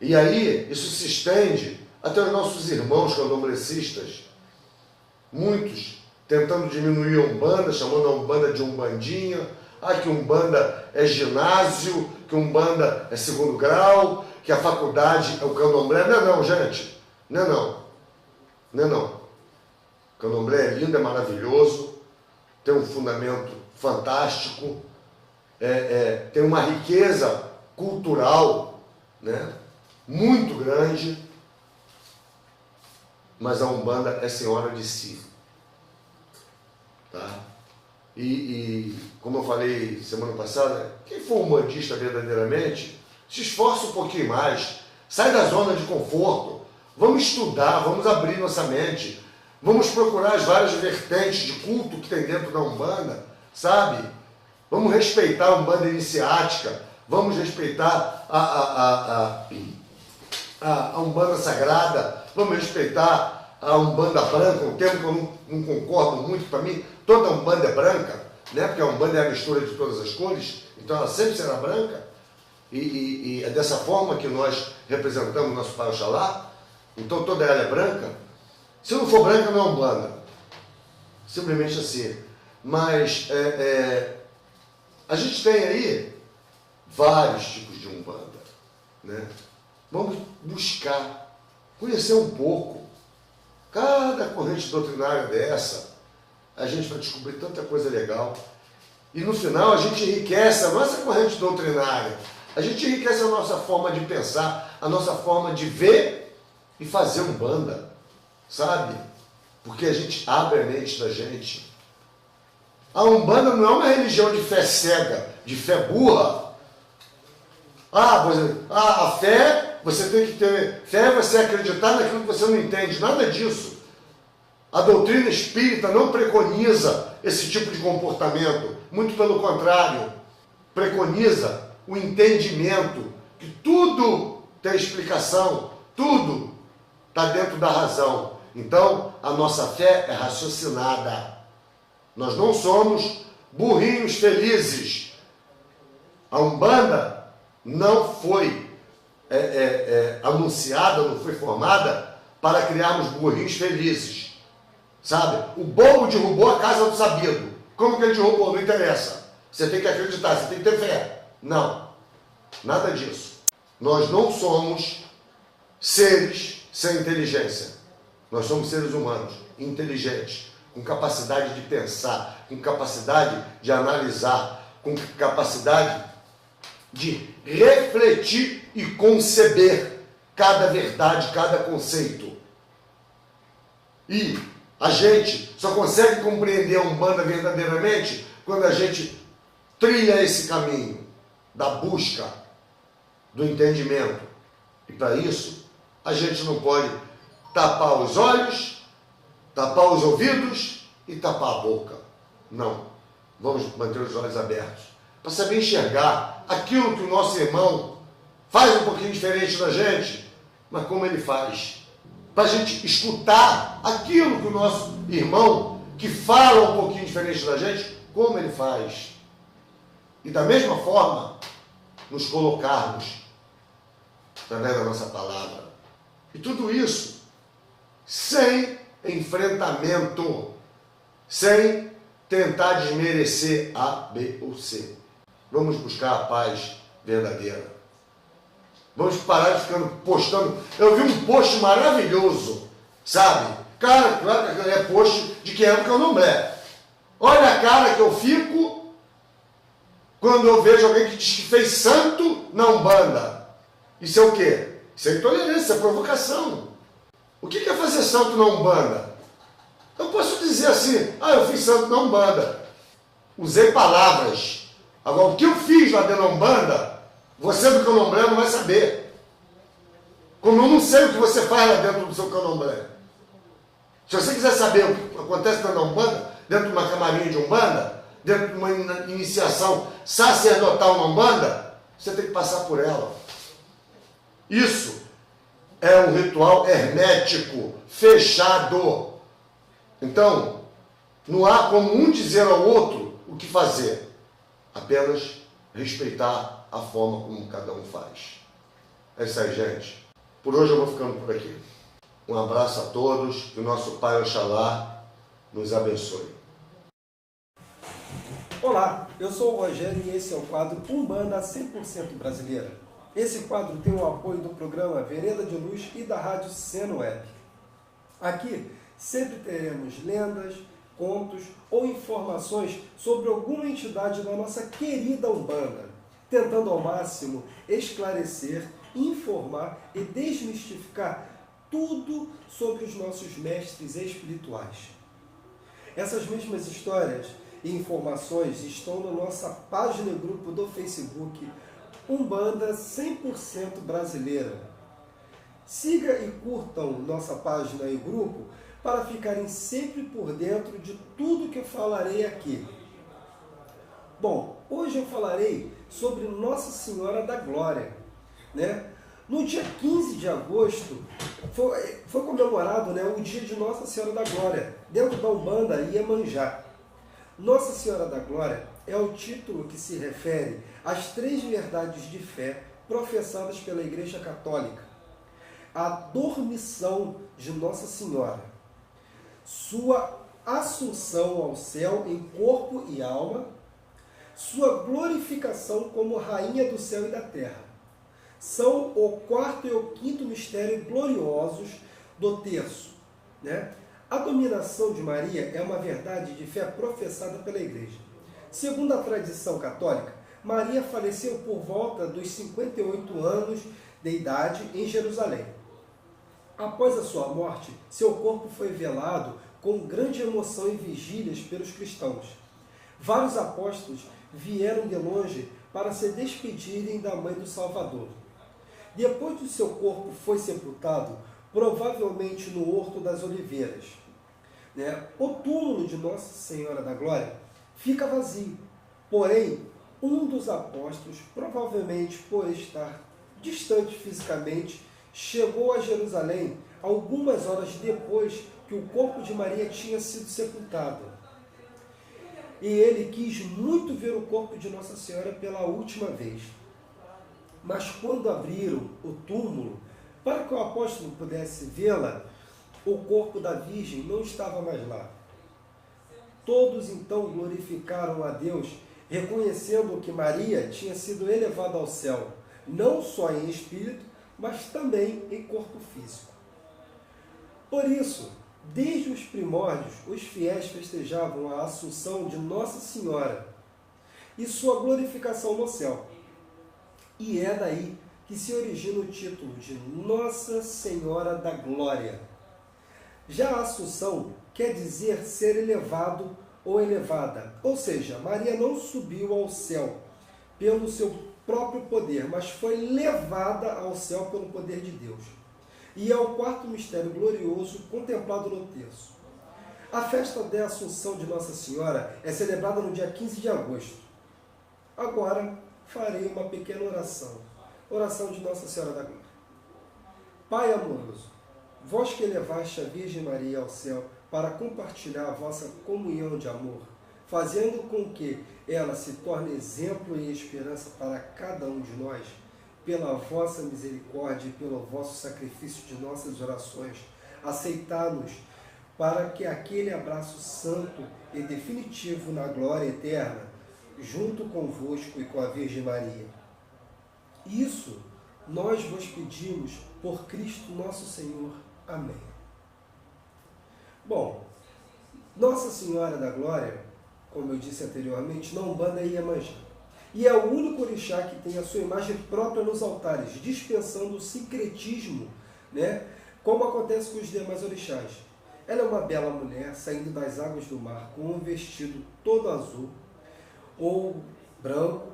[SPEAKER 4] E aí, isso se estende até os nossos irmãos candomblecistas. Muitos tentando diminuir a Umbanda, chamando a Umbanda de Umbandinha. Que Umbanda é ginásio, que Umbanda é segundo grau, que a faculdade é o candomblé. Não, gente. Não. Candomblé é lindo, é maravilhoso, tem um fundamento fantástico, tem uma riqueza cultural, né, muito grande, mas a Umbanda é senhora de si. Tá? E como eu falei semana passada, quem for umbandista verdadeiramente, se esforça um pouquinho mais, sai da zona de conforto, vamos estudar, vamos abrir nossa mente, vamos procurar as várias vertentes de culto que tem dentro da Umbanda, sabe? Vamos respeitar a Umbanda iniciática, vamos respeitar a Umbanda sagrada, vamos respeitar a Umbanda branca, um termo que eu não concordo muito. Para mim, toda Umbanda é branca, né? Porque a Umbanda é a mistura de todas as cores, então ela sempre será branca, e é dessa forma que nós representamos o nosso Pai Oxalá, então toda ela é branca. Se não for branca, não é Umbanda, simplesmente assim. Mas a gente tem aí vários tipos de Umbanda, né? Vamos buscar, conhecer um pouco. Cada corrente doutrinária dessa, a gente vai descobrir tanta coisa legal. E no final a gente enriquece a nossa corrente doutrinária, a gente enriquece a nossa forma de pensar, a nossa forma de ver e fazer Umbanda, sabe? Porque a gente abre a mente da gente. A Umbanda não é uma religião de fé cega, de fé burra. A fé, você tem que ter fé, você acreditar naquilo que você não entende, nada disso. A doutrina espírita não preconiza esse tipo de comportamento, muito pelo contrário, preconiza o entendimento, que tudo tem explicação, tudo está dentro da razão. Então, a nossa fé é raciocinada. Nós não somos burrinhos felizes. A Umbanda não foi anunciada, não foi formada para criarmos burrinhos felizes. Sabe? O bobo derrubou a casa do sabido. Como que ele derrubou? Não interessa. Você tem que acreditar, você tem que ter fé. Não. Nada disso. Nós não somos seres sem inteligência. Nós somos seres humanos, inteligentes, com capacidade de pensar, com capacidade de analisar, com capacidade de refletir e conceber cada verdade, cada conceito. E a gente só consegue compreender a Umbanda verdadeiramente quando a gente trilha esse caminho da busca do entendimento. E para isso, a gente não pode tapar os olhos, tapar os ouvidos e tapar a boca. Não. Vamos manter os olhos abertos para saber enxergar aquilo que o nosso irmão faz um pouquinho diferente da gente, mas como ele faz. Para a gente escutar aquilo que o nosso irmão, que fala um pouquinho diferente da gente, como ele faz. E da mesma forma, nos colocarmos através da nossa palavra. E tudo isso sem enfrentamento, sem tentar desmerecer A, B ou C. Vamos buscar a paz verdadeira. Vamos parar de ficar postando. Eu vi um post maravilhoso, sabe? Cara, claro que é post de quem ama o candomblé. Olha a cara que eu fico quando eu vejo alguém que diz que fez santo na Umbanda. Isso é o quê? Isso é intolerância, é provocação. O que é fazer santo na Umbanda? Eu posso dizer assim, eu fiz santo na Umbanda. Usei palavras. Agora, o que eu fiz lá dentro da Umbanda, você do candomblé não vai saber. Como eu não sei o que você faz lá dentro do seu candomblé. Se você quiser saber o que acontece dentro da Umbanda, dentro de uma camarinha de Umbanda, dentro de uma iniciação sacerdotal na Umbanda, você tem que passar por ela. Isso é um ritual hermético, fechado. Então, não há como um dizer ao outro o que fazer. Apenas respeitar a forma como cada um faz. É isso aí, gente. Por hoje eu vou ficando por aqui. Um abraço a todos. Que o nosso Pai Oxalá nos abençoe.
[SPEAKER 5] Olá, eu sou o Rogério e esse é o quadro Umbanda 100% Brasileira. Esse quadro tem o apoio do programa Vereda de Luz e da Rádio Seno Web. Aqui sempre teremos lendas, contos ou informações sobre alguma entidade da nossa querida Umbanda, tentando ao máximo esclarecer, informar e desmistificar tudo sobre os nossos mestres espirituais. Essas mesmas histórias e informações estão na nossa página e grupo do Facebook Umbanda 100% Brasileira. Siga e curtam nossa página e grupo para ficarem sempre por dentro de tudo que eu falarei aqui. Bom, hoje eu falarei sobre Nossa Senhora da Glória, né? No dia 15 de agosto foi comemorado, né, o dia de Nossa Senhora da Glória, dentro da Umbanda Iemanjá. Nossa Senhora da Glória é o título que se refere às 3 verdades de fé professadas pela Igreja Católica. A dormição de Nossa Senhora, sua assunção ao céu em corpo e alma, sua glorificação como Rainha do céu e da terra. São o 4º e o 5º mistério gloriosos do terço, né? A dominação de Maria é uma verdade de fé professada pela Igreja. Segundo a tradição católica, Maria faleceu por volta dos 58 anos de idade em Jerusalém. Após a sua morte, seu corpo foi velado com grande emoção e vigílias pelos cristãos. Vários apóstolos vieram de longe para se despedirem da Mãe do Salvador. Depois que seu corpo foi sepultado, provavelmente no Horto das Oliveiras, né, o túmulo de Nossa Senhora da Glória fica vazio. Porém, um dos apóstolos, provavelmente por estar distante fisicamente, chegou a Jerusalém algumas horas depois que o corpo de Maria tinha sido sepultado. e ele quis muito ver o corpo de Nossa Senhora pela última vez. Mas quando abriram o túmulo, para que o apóstolo pudesse vê-la, o corpo da Virgem não estava mais lá. Todos então glorificaram a Deus, reconhecendo que Maria tinha sido elevada ao céu, não só em espírito, mas também em corpo físico. Por isso, desde os primórdios, os fiéis festejavam a Assunção de Nossa Senhora e sua glorificação no céu. E é daí que se origina o título de Nossa Senhora da Glória. Já a Assunção quer dizer ser elevado ou elevada, ou seja, Maria não subiu ao céu pelo seu próprio poder, mas foi levada ao céu pelo poder de Deus. E é o quarto mistério glorioso contemplado no terço. A festa da Assunção de Nossa Senhora é celebrada no dia 15 de agosto. Agora farei uma pequena oração. Oração de Nossa Senhora da Glória. Pai amoroso, vós que elevaste a Virgem Maria ao céu para compartilhar a vossa comunhão de amor, fazendo com que ela se torne exemplo e esperança para cada um de nós, pela vossa misericórdia e pelo vosso sacrifício de nossas orações, aceitai-nos para que aquele abraço santo e definitivo na glória eterna, junto convosco e com a Virgem Maria. Isso nós vos pedimos por Cristo nosso Senhor. Amém. Bom, Nossa Senhora da Glória, como eu disse anteriormente, na Umbanda é Iemanjá. E é o único orixá que tem a sua imagem própria nos altares, dispensando o sincretismo, né, como acontece com os demais orixás. Ela é uma bela mulher saindo das águas do mar com um vestido todo azul ou branco,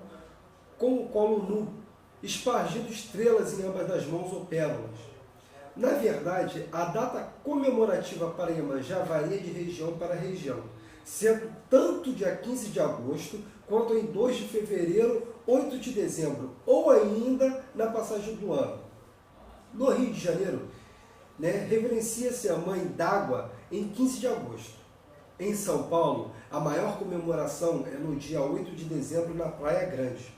[SPEAKER 5] com o colo nu, espargindo estrelas em ambas das mãos ou pérolas. Na verdade, a data comemorativa para Iemanjá varia de região para região, sendo tanto dia 15 de agosto, quanto em 2 de fevereiro, 8 de dezembro, ou ainda na passagem do ano. No Rio de Janeiro, reverencia-se a Mãe d'Água em 15 de agosto. Em São Paulo, a maior comemoração é no dia 8 de dezembro na Praia Grande.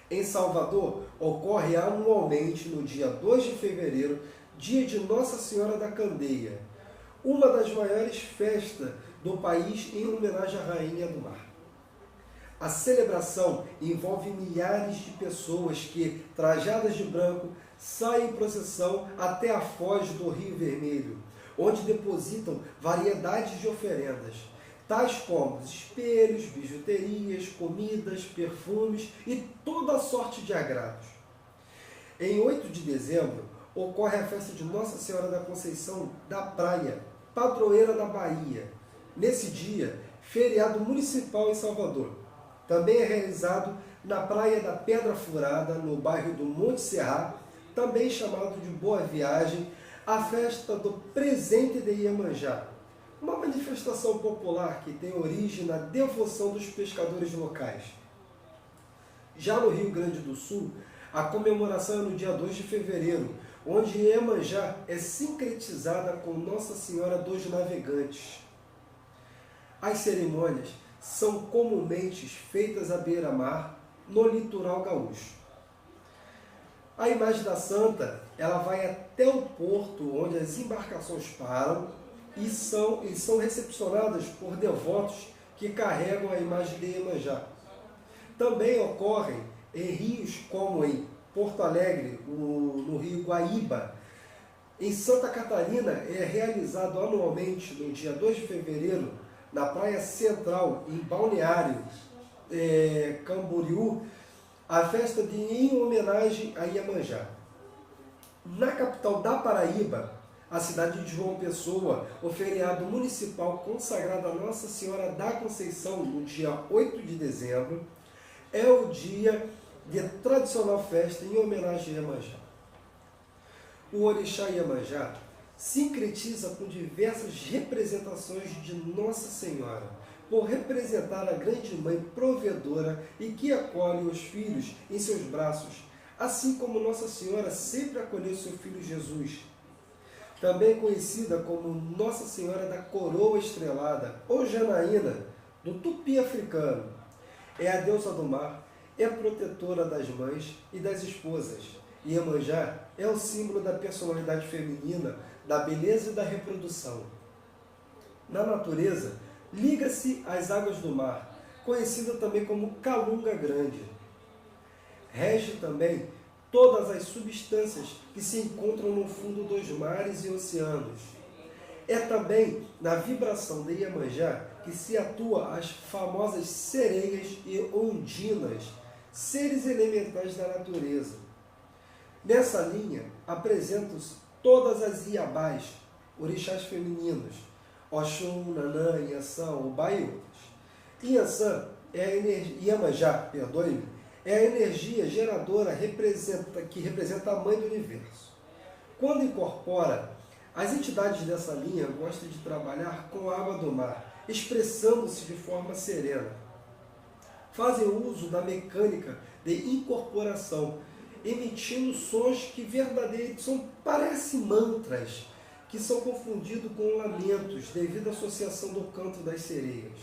[SPEAKER 5] Em Salvador, ocorre anualmente no dia 2 de fevereiro, dia de Nossa Senhora da Candeia, uma das maiores festas do país em homenagem à Rainha do Mar. A celebração envolve milhares de pessoas que, trajadas de branco, saem em procissão até a foz do Rio Vermelho, onde depositam variedades de oferendas, tais como espelhos, bijuterias, comidas, perfumes e toda sorte de agrados. Em 8 de dezembro, ocorre a festa de Nossa Senhora da Conceição da Praia, padroeira da Bahia. Nesse dia, feriado municipal em Salvador. Também é realizado na Praia da Pedra Furada, no bairro do Monte Serra, também chamado de Boa Viagem, a festa do Presente de Iemanjá, uma manifestação popular que tem origem na devoção dos pescadores locais. Já no Rio Grande do Sul, a comemoração é no dia 2 de fevereiro, onde Iemanjá é sincretizada com Nossa Senhora dos Navegantes. As cerimônias são comumente feitas à beira-mar, no litoral gaúcho. A imagem da Santa, ela vai até o porto onde as embarcações param e são recepcionadas por devotos que carregam a imagem de Iemanjá. Também ocorrem em rios como em Porto Alegre, no Rio Guaíba. Em Santa Catarina é realizado anualmente, no dia 2 de fevereiro, na Praia Central, em Balneário Camboriú, a festa em homenagem a Iemanjá. Na capital da Paraíba, a cidade de João Pessoa, o feriado municipal consagrado a Nossa Senhora da Conceição, no dia 8 de dezembro, é o dia de tradicional festa em homenagem a Iemanjá. O orixá Iemanjá sincretiza com diversas representações de Nossa Senhora, por representar a grande mãe provedora e que acolhe os filhos em seus braços, assim como Nossa Senhora sempre acolheu seu filho Jesus. Também conhecida como Nossa Senhora da Coroa Estrelada, ou Janaína, do tupi africano. É a deusa do mar, é protetora das mães e das esposas. Iemanjá é o símbolo da personalidade feminina, da beleza e da reprodução. Na natureza, liga-se às águas do mar, conhecida também como Calunga Grande. Rege também todas as substâncias que se encontram no fundo dos mares e oceanos. É também na vibração de Iemanjá que se atua as famosas sereias e ondinas, seres elementais da natureza. Nessa linha, apresentam-se todas as Iabás, orixás femininos, Oxum, Nanã, Iansã, Obá e outros. Iansã é a energia, Iemanjá, perdoe-me, é a energia geradora que representa a mãe do universo. Quando incorpora, as entidades dessa linha gostam de trabalhar com a água do mar, expressando-se de forma serena. Fazem uso da mecânica de incorporação, emitindo sons que verdadeiramente parecem mantras, que são confundidos com lamentos devido à associação do canto das sereias.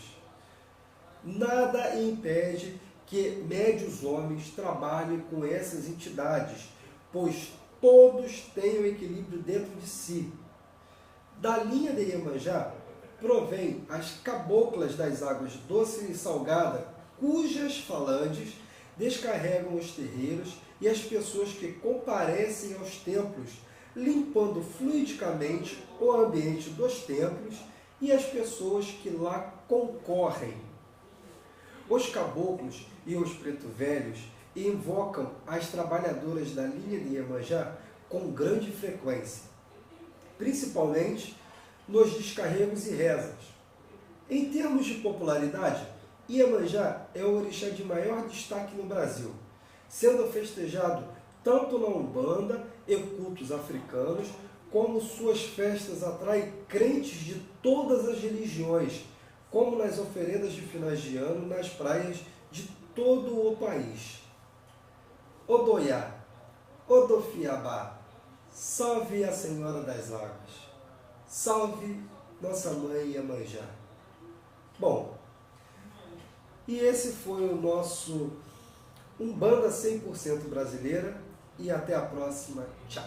[SPEAKER 5] Nada impede que médios homens trabalhem com essas entidades, pois todos têm o equilíbrio dentro de si. Da linha de Iemanjá provém as caboclas das águas doce e salgada, cujas falanges descarregam os terreiros e as pessoas que comparecem aos templos, limpando fluidicamente o ambiente dos templos e as pessoas que lá concorrem. Os caboclos e os preto velhos invocam as trabalhadoras da linha de Iemanjá com grande frequência, principalmente nos descarregos e rezas. Em termos de popularidade, Iemanjá é o orixá de maior destaque no Brasil, sendo festejado tanto na Umbanda e cultos africanos, como suas festas atraem crentes de todas as religiões, como nas oferendas de finais de ano nas praias de todo o país. Odoiá, Odofiabá, salve a Senhora das Águas, salve nossa mãe Iemanjá. Bom, e esse foi o nosso Umbanda 100% brasileira, e até a próxima. Tchau!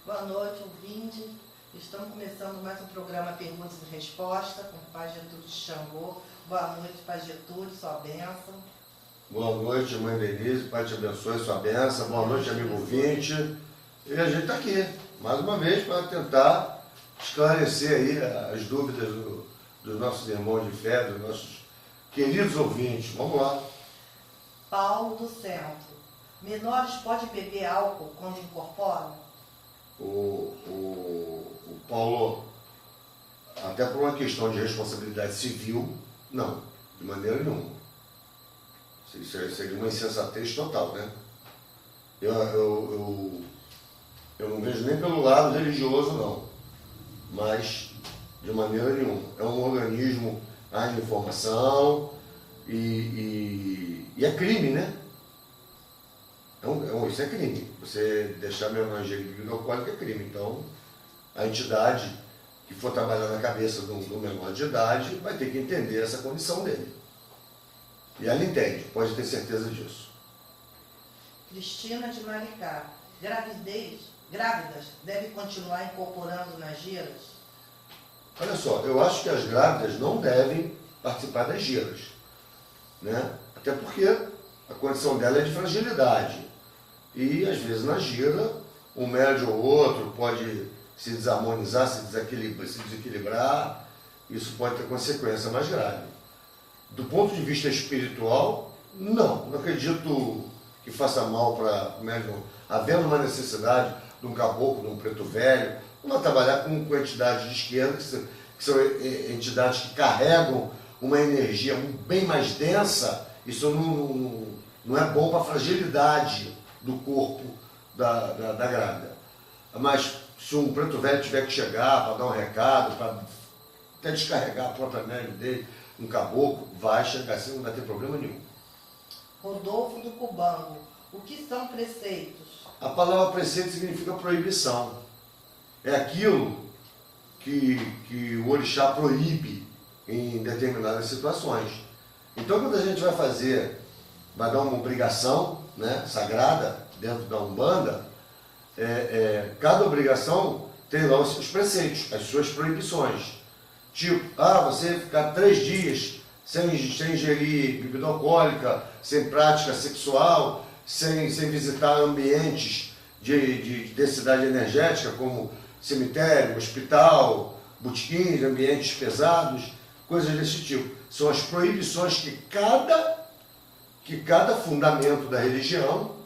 [SPEAKER 2] Boa noite, ouvinte. Estamos começando mais um programa Perguntas e Respostas com o Pai Getúlio de Xangô. Boa noite, Pai Getúlio, sua bênção.
[SPEAKER 4] Boa noite, Mãe Denise, Pai te abençoe, sua bênção. Boa noite, amigo ouvinte. E a gente está aqui, mais uma vez, para tentar esclarecer aí as dúvidas dos nossos irmãos de fé, dos nossos queridos ouvintes. Vamos lá.
[SPEAKER 2] Paulo do Centro. Menores podem beber álcool quando incorporam?
[SPEAKER 4] O Paulo, até por uma questão de responsabilidade civil, não, de maneira nenhuma. Isso seria uma insensatez total, né? Eu não vejo nem pelo lado religioso, não, mas de maneira nenhuma. É um organismo à informação e é crime, né? Isso é crime. Você deixar menor em bebida alcoólica é crime. Então, a entidade que for trabalhar na cabeça do menor de idade vai ter que entender essa condição dele. E ela entende, pode ter certeza disso.
[SPEAKER 2] Cristina de Maricá. Grávidas devem continuar incorporando nas giras?
[SPEAKER 4] Olha só, eu acho que as grávidas não devem participar das giras, né? Até porque a condição dela é de fragilidade. E, às vezes, na gira, um médio ou outro pode se desarmonizar, se desequilibrar. Isso pode ter consequência mais grave. Do ponto de vista espiritual, não acredito que faça mal para o médium, havendo uma necessidade de um caboclo, de um preto velho, vamos trabalhar com entidades de esquerda, que são entidades que carregam uma energia bem mais densa. Isso não é bom para a fragilidade do corpo da grávida. Mas Se um preto velho tiver que chegar para dar um recado, para até descarregar a própria neve dele, um caboclo, vai chegar assim, não vai ter problema nenhum.
[SPEAKER 2] Rodolfo do Cubango. O que são preceitos?
[SPEAKER 4] A palavra preceito significa proibição. É aquilo que o orixá proíbe em determinadas situações. Então, quando a gente vai dar uma obrigação, né, sagrada dentro da Umbanda, cada obrigação tem lá os seus preceitos, as suas proibições. Tipo, você ficar 3 dias sem ingerir bebida alcoólica, sem prática sexual, sem visitar ambientes de densidade energética, como cemitério, hospital, botequins, ambientes pesados, coisas desse tipo. São as proibições que cada fundamento da religião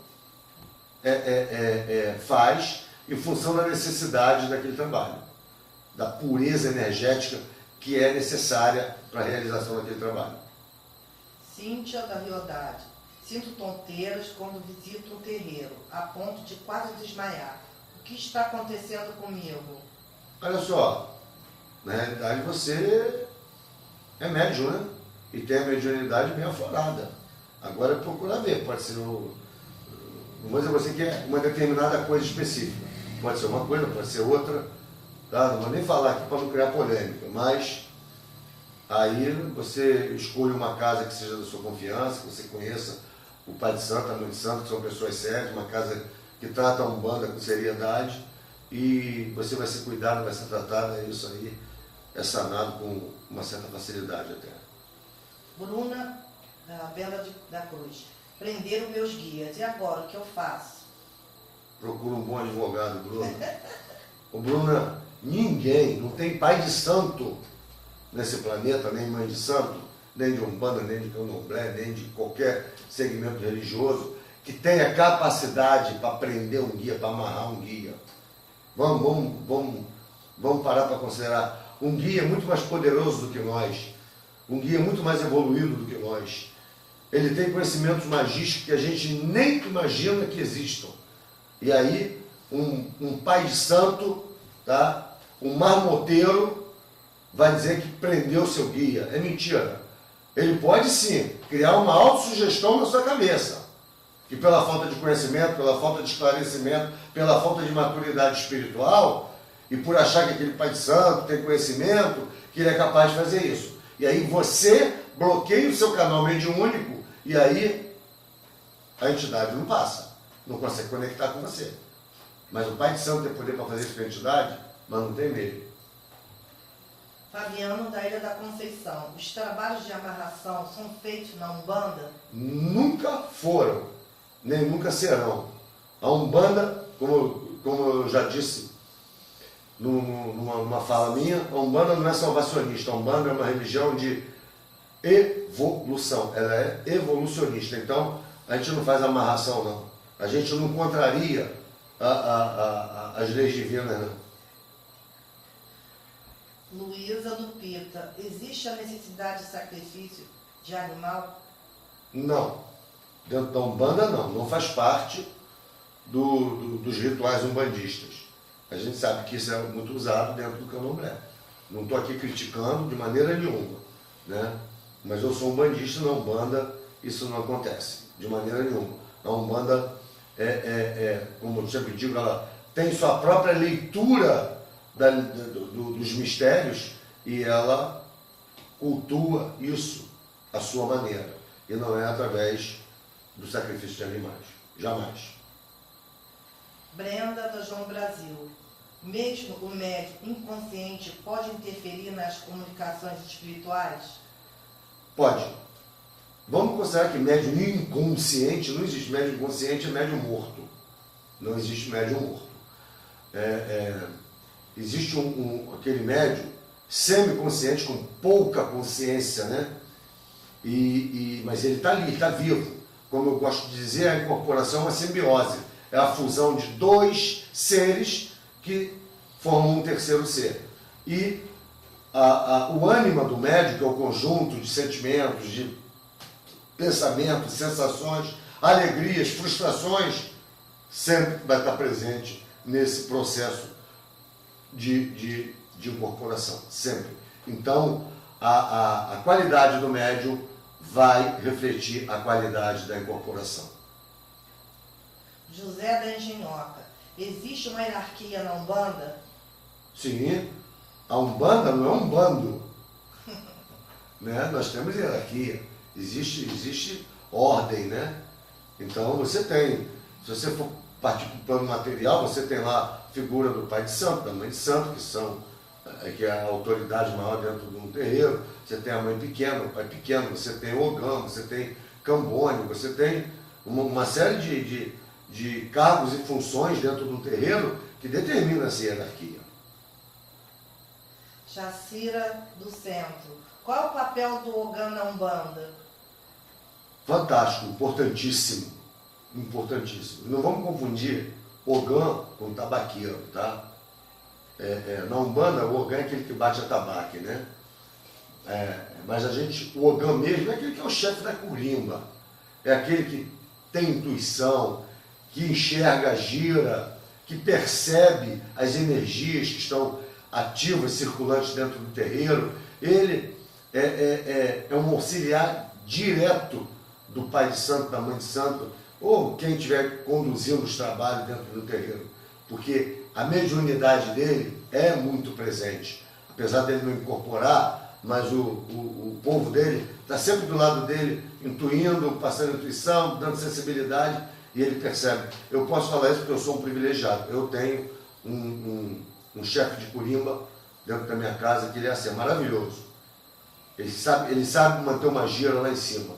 [SPEAKER 4] faz em função da necessidade daquele trabalho, da pureza energética que é necessária para a realização daquele trabalho.
[SPEAKER 2] Cíntia da Riodade. Sinto tonteiras quando visito um terreiro, a ponto de quase desmaiar. O que está acontecendo comigo?
[SPEAKER 4] Olha só, na realidade você é médium, né? E tem a mediunidade bem aflorada. Agora procura ver, pode ser não vou dizer você que é uma determinada coisa específica. Pode ser uma coisa, pode ser outra. Tá? Não vou nem falar aqui para não criar polêmica, mas aí você escolhe uma casa que seja da sua confiança, que você conheça o Pai de Santo, a Mãe de Santo, que são pessoas sérias, uma casa que trata a Umbanda com seriedade, e você vai ser cuidado, vai ser tratado, isso aí é sanado com uma certa facilidade até.
[SPEAKER 2] Bruna da Bela da Cruz. Prenderam meus guias. E agora, o que eu faço?
[SPEAKER 4] Procura um bom advogado, Bruna. Ô, Bruna, ninguém, não tem pai de santo nesse planeta, nem mãe de santo, nem de Umbanda, nem de Candomblé, nem de qualquer segmento religioso, que tenha capacidade para prender um guia, para amarrar um guia. Vamos parar para considerar. Um guia é muito mais poderoso do que nós. Um guia é muito mais evoluído do que nós. Ele tem conhecimentos magísticos que a gente nem imagina que existam. E aí, um pai de santo, tá? Um marmoteiro, vai dizer que prendeu seu guia. É mentira. Ele pode sim criar uma autossugestão na sua cabeça. Que pela falta de conhecimento, pela falta de esclarecimento, pela falta de maturidade espiritual, e por achar que aquele pai de santo tem conhecimento, que ele é capaz de fazer isso. E aí você bloqueia o seu canal mediúnico, e aí a entidade não passa, não consegue conectar com você. Mas o pai de santo tem poder para fazer isso com a entidade, mas não tem medo.
[SPEAKER 2] Fabiano da Ilha da Conceição. Os trabalhos de amarração são feitos na Umbanda?
[SPEAKER 4] Nunca foram, nem nunca serão. A Umbanda, como eu já disse numa fala minha, a Umbanda não é salvacionista. A Umbanda é uma religião de evolução. Ela é evolucionista. Então, a gente não faz amarração, não. A gente não contraria as leis divinas, não.
[SPEAKER 2] Luísa do Pita. Existe a necessidade de sacrifício de animal?
[SPEAKER 4] Não. Dentro da Umbanda, não. Não faz parte dos rituais umbandistas. A gente sabe que isso é muito usado dentro do Candomblé. Não estou aqui criticando de maneira nenhuma, né? Mas eu sou umbandista, na Umbanda isso não acontece, de maneira nenhuma. A Umbanda, como eu sempre digo, ela tem sua própria leitura dos mistérios e ela cultua isso à sua maneira. E não é através do sacrifício de animais. Jamais.
[SPEAKER 2] Brenda da João Brasil. Mesmo o médium inconsciente pode interferir nas comunicações espirituais?
[SPEAKER 4] Pode. Vamos considerar que médium inconsciente, não existe médium inconsciente, é médium morto. Não existe médium morto. Existe aquele médium semiconsciente, com pouca consciência, né? Mas ele está ali, está vivo. Como eu gosto de dizer, a incorporação é uma simbiose. É a fusão de 2 seres que formam um terceiro ser. E o ânima do médium, que é o conjunto de sentimentos, de pensamentos, sensações, alegrias, frustrações, sempre vai estar presente nesse processo de incorporação, sempre. Então, a qualidade do médium vai refletir a qualidade da incorporação.
[SPEAKER 2] José da Engenhoca. Existe uma hierarquia na Umbanda?
[SPEAKER 4] Sim, a Umbanda não é um bando. Né? Nós temos hierarquia, existe ordem, né? Então você tem, se você for partir para o plano material, você tem lá a figura do pai de santo, da mãe de santo, que é a autoridade maior dentro de um terreiro. Você tem a mãe pequena, o pai pequeno, você tem o Ogã, você tem Cambone, você tem uma série de cargos e funções dentro de um terreiro que determina essa hierarquia.
[SPEAKER 2] Jacira do Centro. Qual é o papel do Ogã na Umbanda?
[SPEAKER 4] Fantástico, importantíssimo, importantíssimo. Não vamos confundir Ogã com tabaqueiro, tá? Na Umbanda, o Ogã é aquele que bate a tabaque, né? Mas o Ogã mesmo é aquele que é o chefe da curimba, é aquele que tem intuição, que enxerga, gira, que percebe as energias que estão ativas, circulantes dentro do terreiro. Ele é um auxiliar direto do pai de santo, da mãe de santo, ou quem estiver conduzindo os trabalhos dentro do terreiro, porque a mediunidade dele é muito presente, apesar dele não incorporar, mas o povo dele está sempre do lado dele, intuindo, passando intuição, dando sensibilidade, e ele percebe. Eu posso falar isso porque eu sou um privilegiado. Eu tenho um chefe de curimba dentro da minha casa que ele é assim, maravilhoso. Ele sabe manter uma gira lá em cima.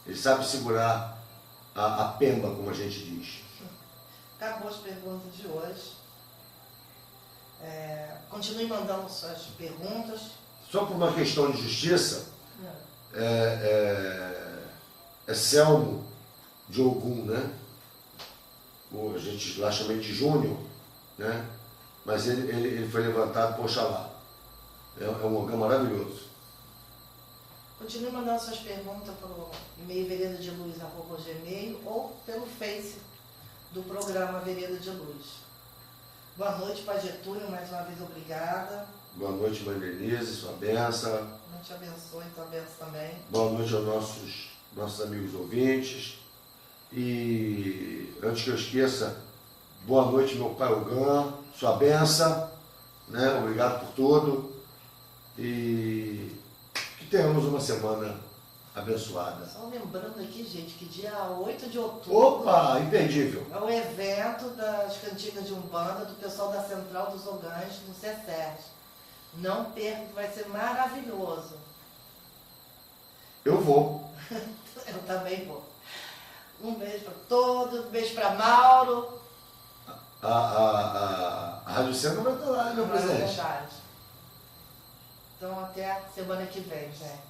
[SPEAKER 4] Ele sabe segurar a pemba, como a gente diz.
[SPEAKER 2] Acabou as perguntas de hoje. Continue mandando suas perguntas.
[SPEAKER 4] Só por uma questão de justiça, é Selmo de Ogum, né? A gente lá chama de Júnior, né? Mas ele foi levantado por Oxalá. É um Ogã maravilhoso.
[SPEAKER 2] Continue mandando suas perguntas pelo e-mail veredadeluz@gmail ou pelo Face do programa Vereda de Luz. Boa noite, Pai Getúlio, mais uma vez obrigada.
[SPEAKER 4] Boa noite, Mãe Denise, sua benção.
[SPEAKER 2] Deus te abençoe, tua benção também.
[SPEAKER 4] Boa noite aos nossos amigos ouvintes. E antes que eu esqueça, boa noite, meu pai Ogã, sua benção, né? Obrigado por tudo. E que tenhamos uma semana abençoada.
[SPEAKER 2] Só lembrando aqui, gente, que dia 8 de outubro
[SPEAKER 4] Opa, imperdível.
[SPEAKER 2] é o evento das cantigas de Umbanda do pessoal da Central dos Ogãs, no CECERT. Não perca, vai ser maravilhoso.
[SPEAKER 4] Eu vou.
[SPEAKER 2] Eu também vou. Um beijo para todos, um beijo para Mauro.
[SPEAKER 4] A Rádio Centro vai estar lá, meu presente.
[SPEAKER 2] Então até semana que vem, gente.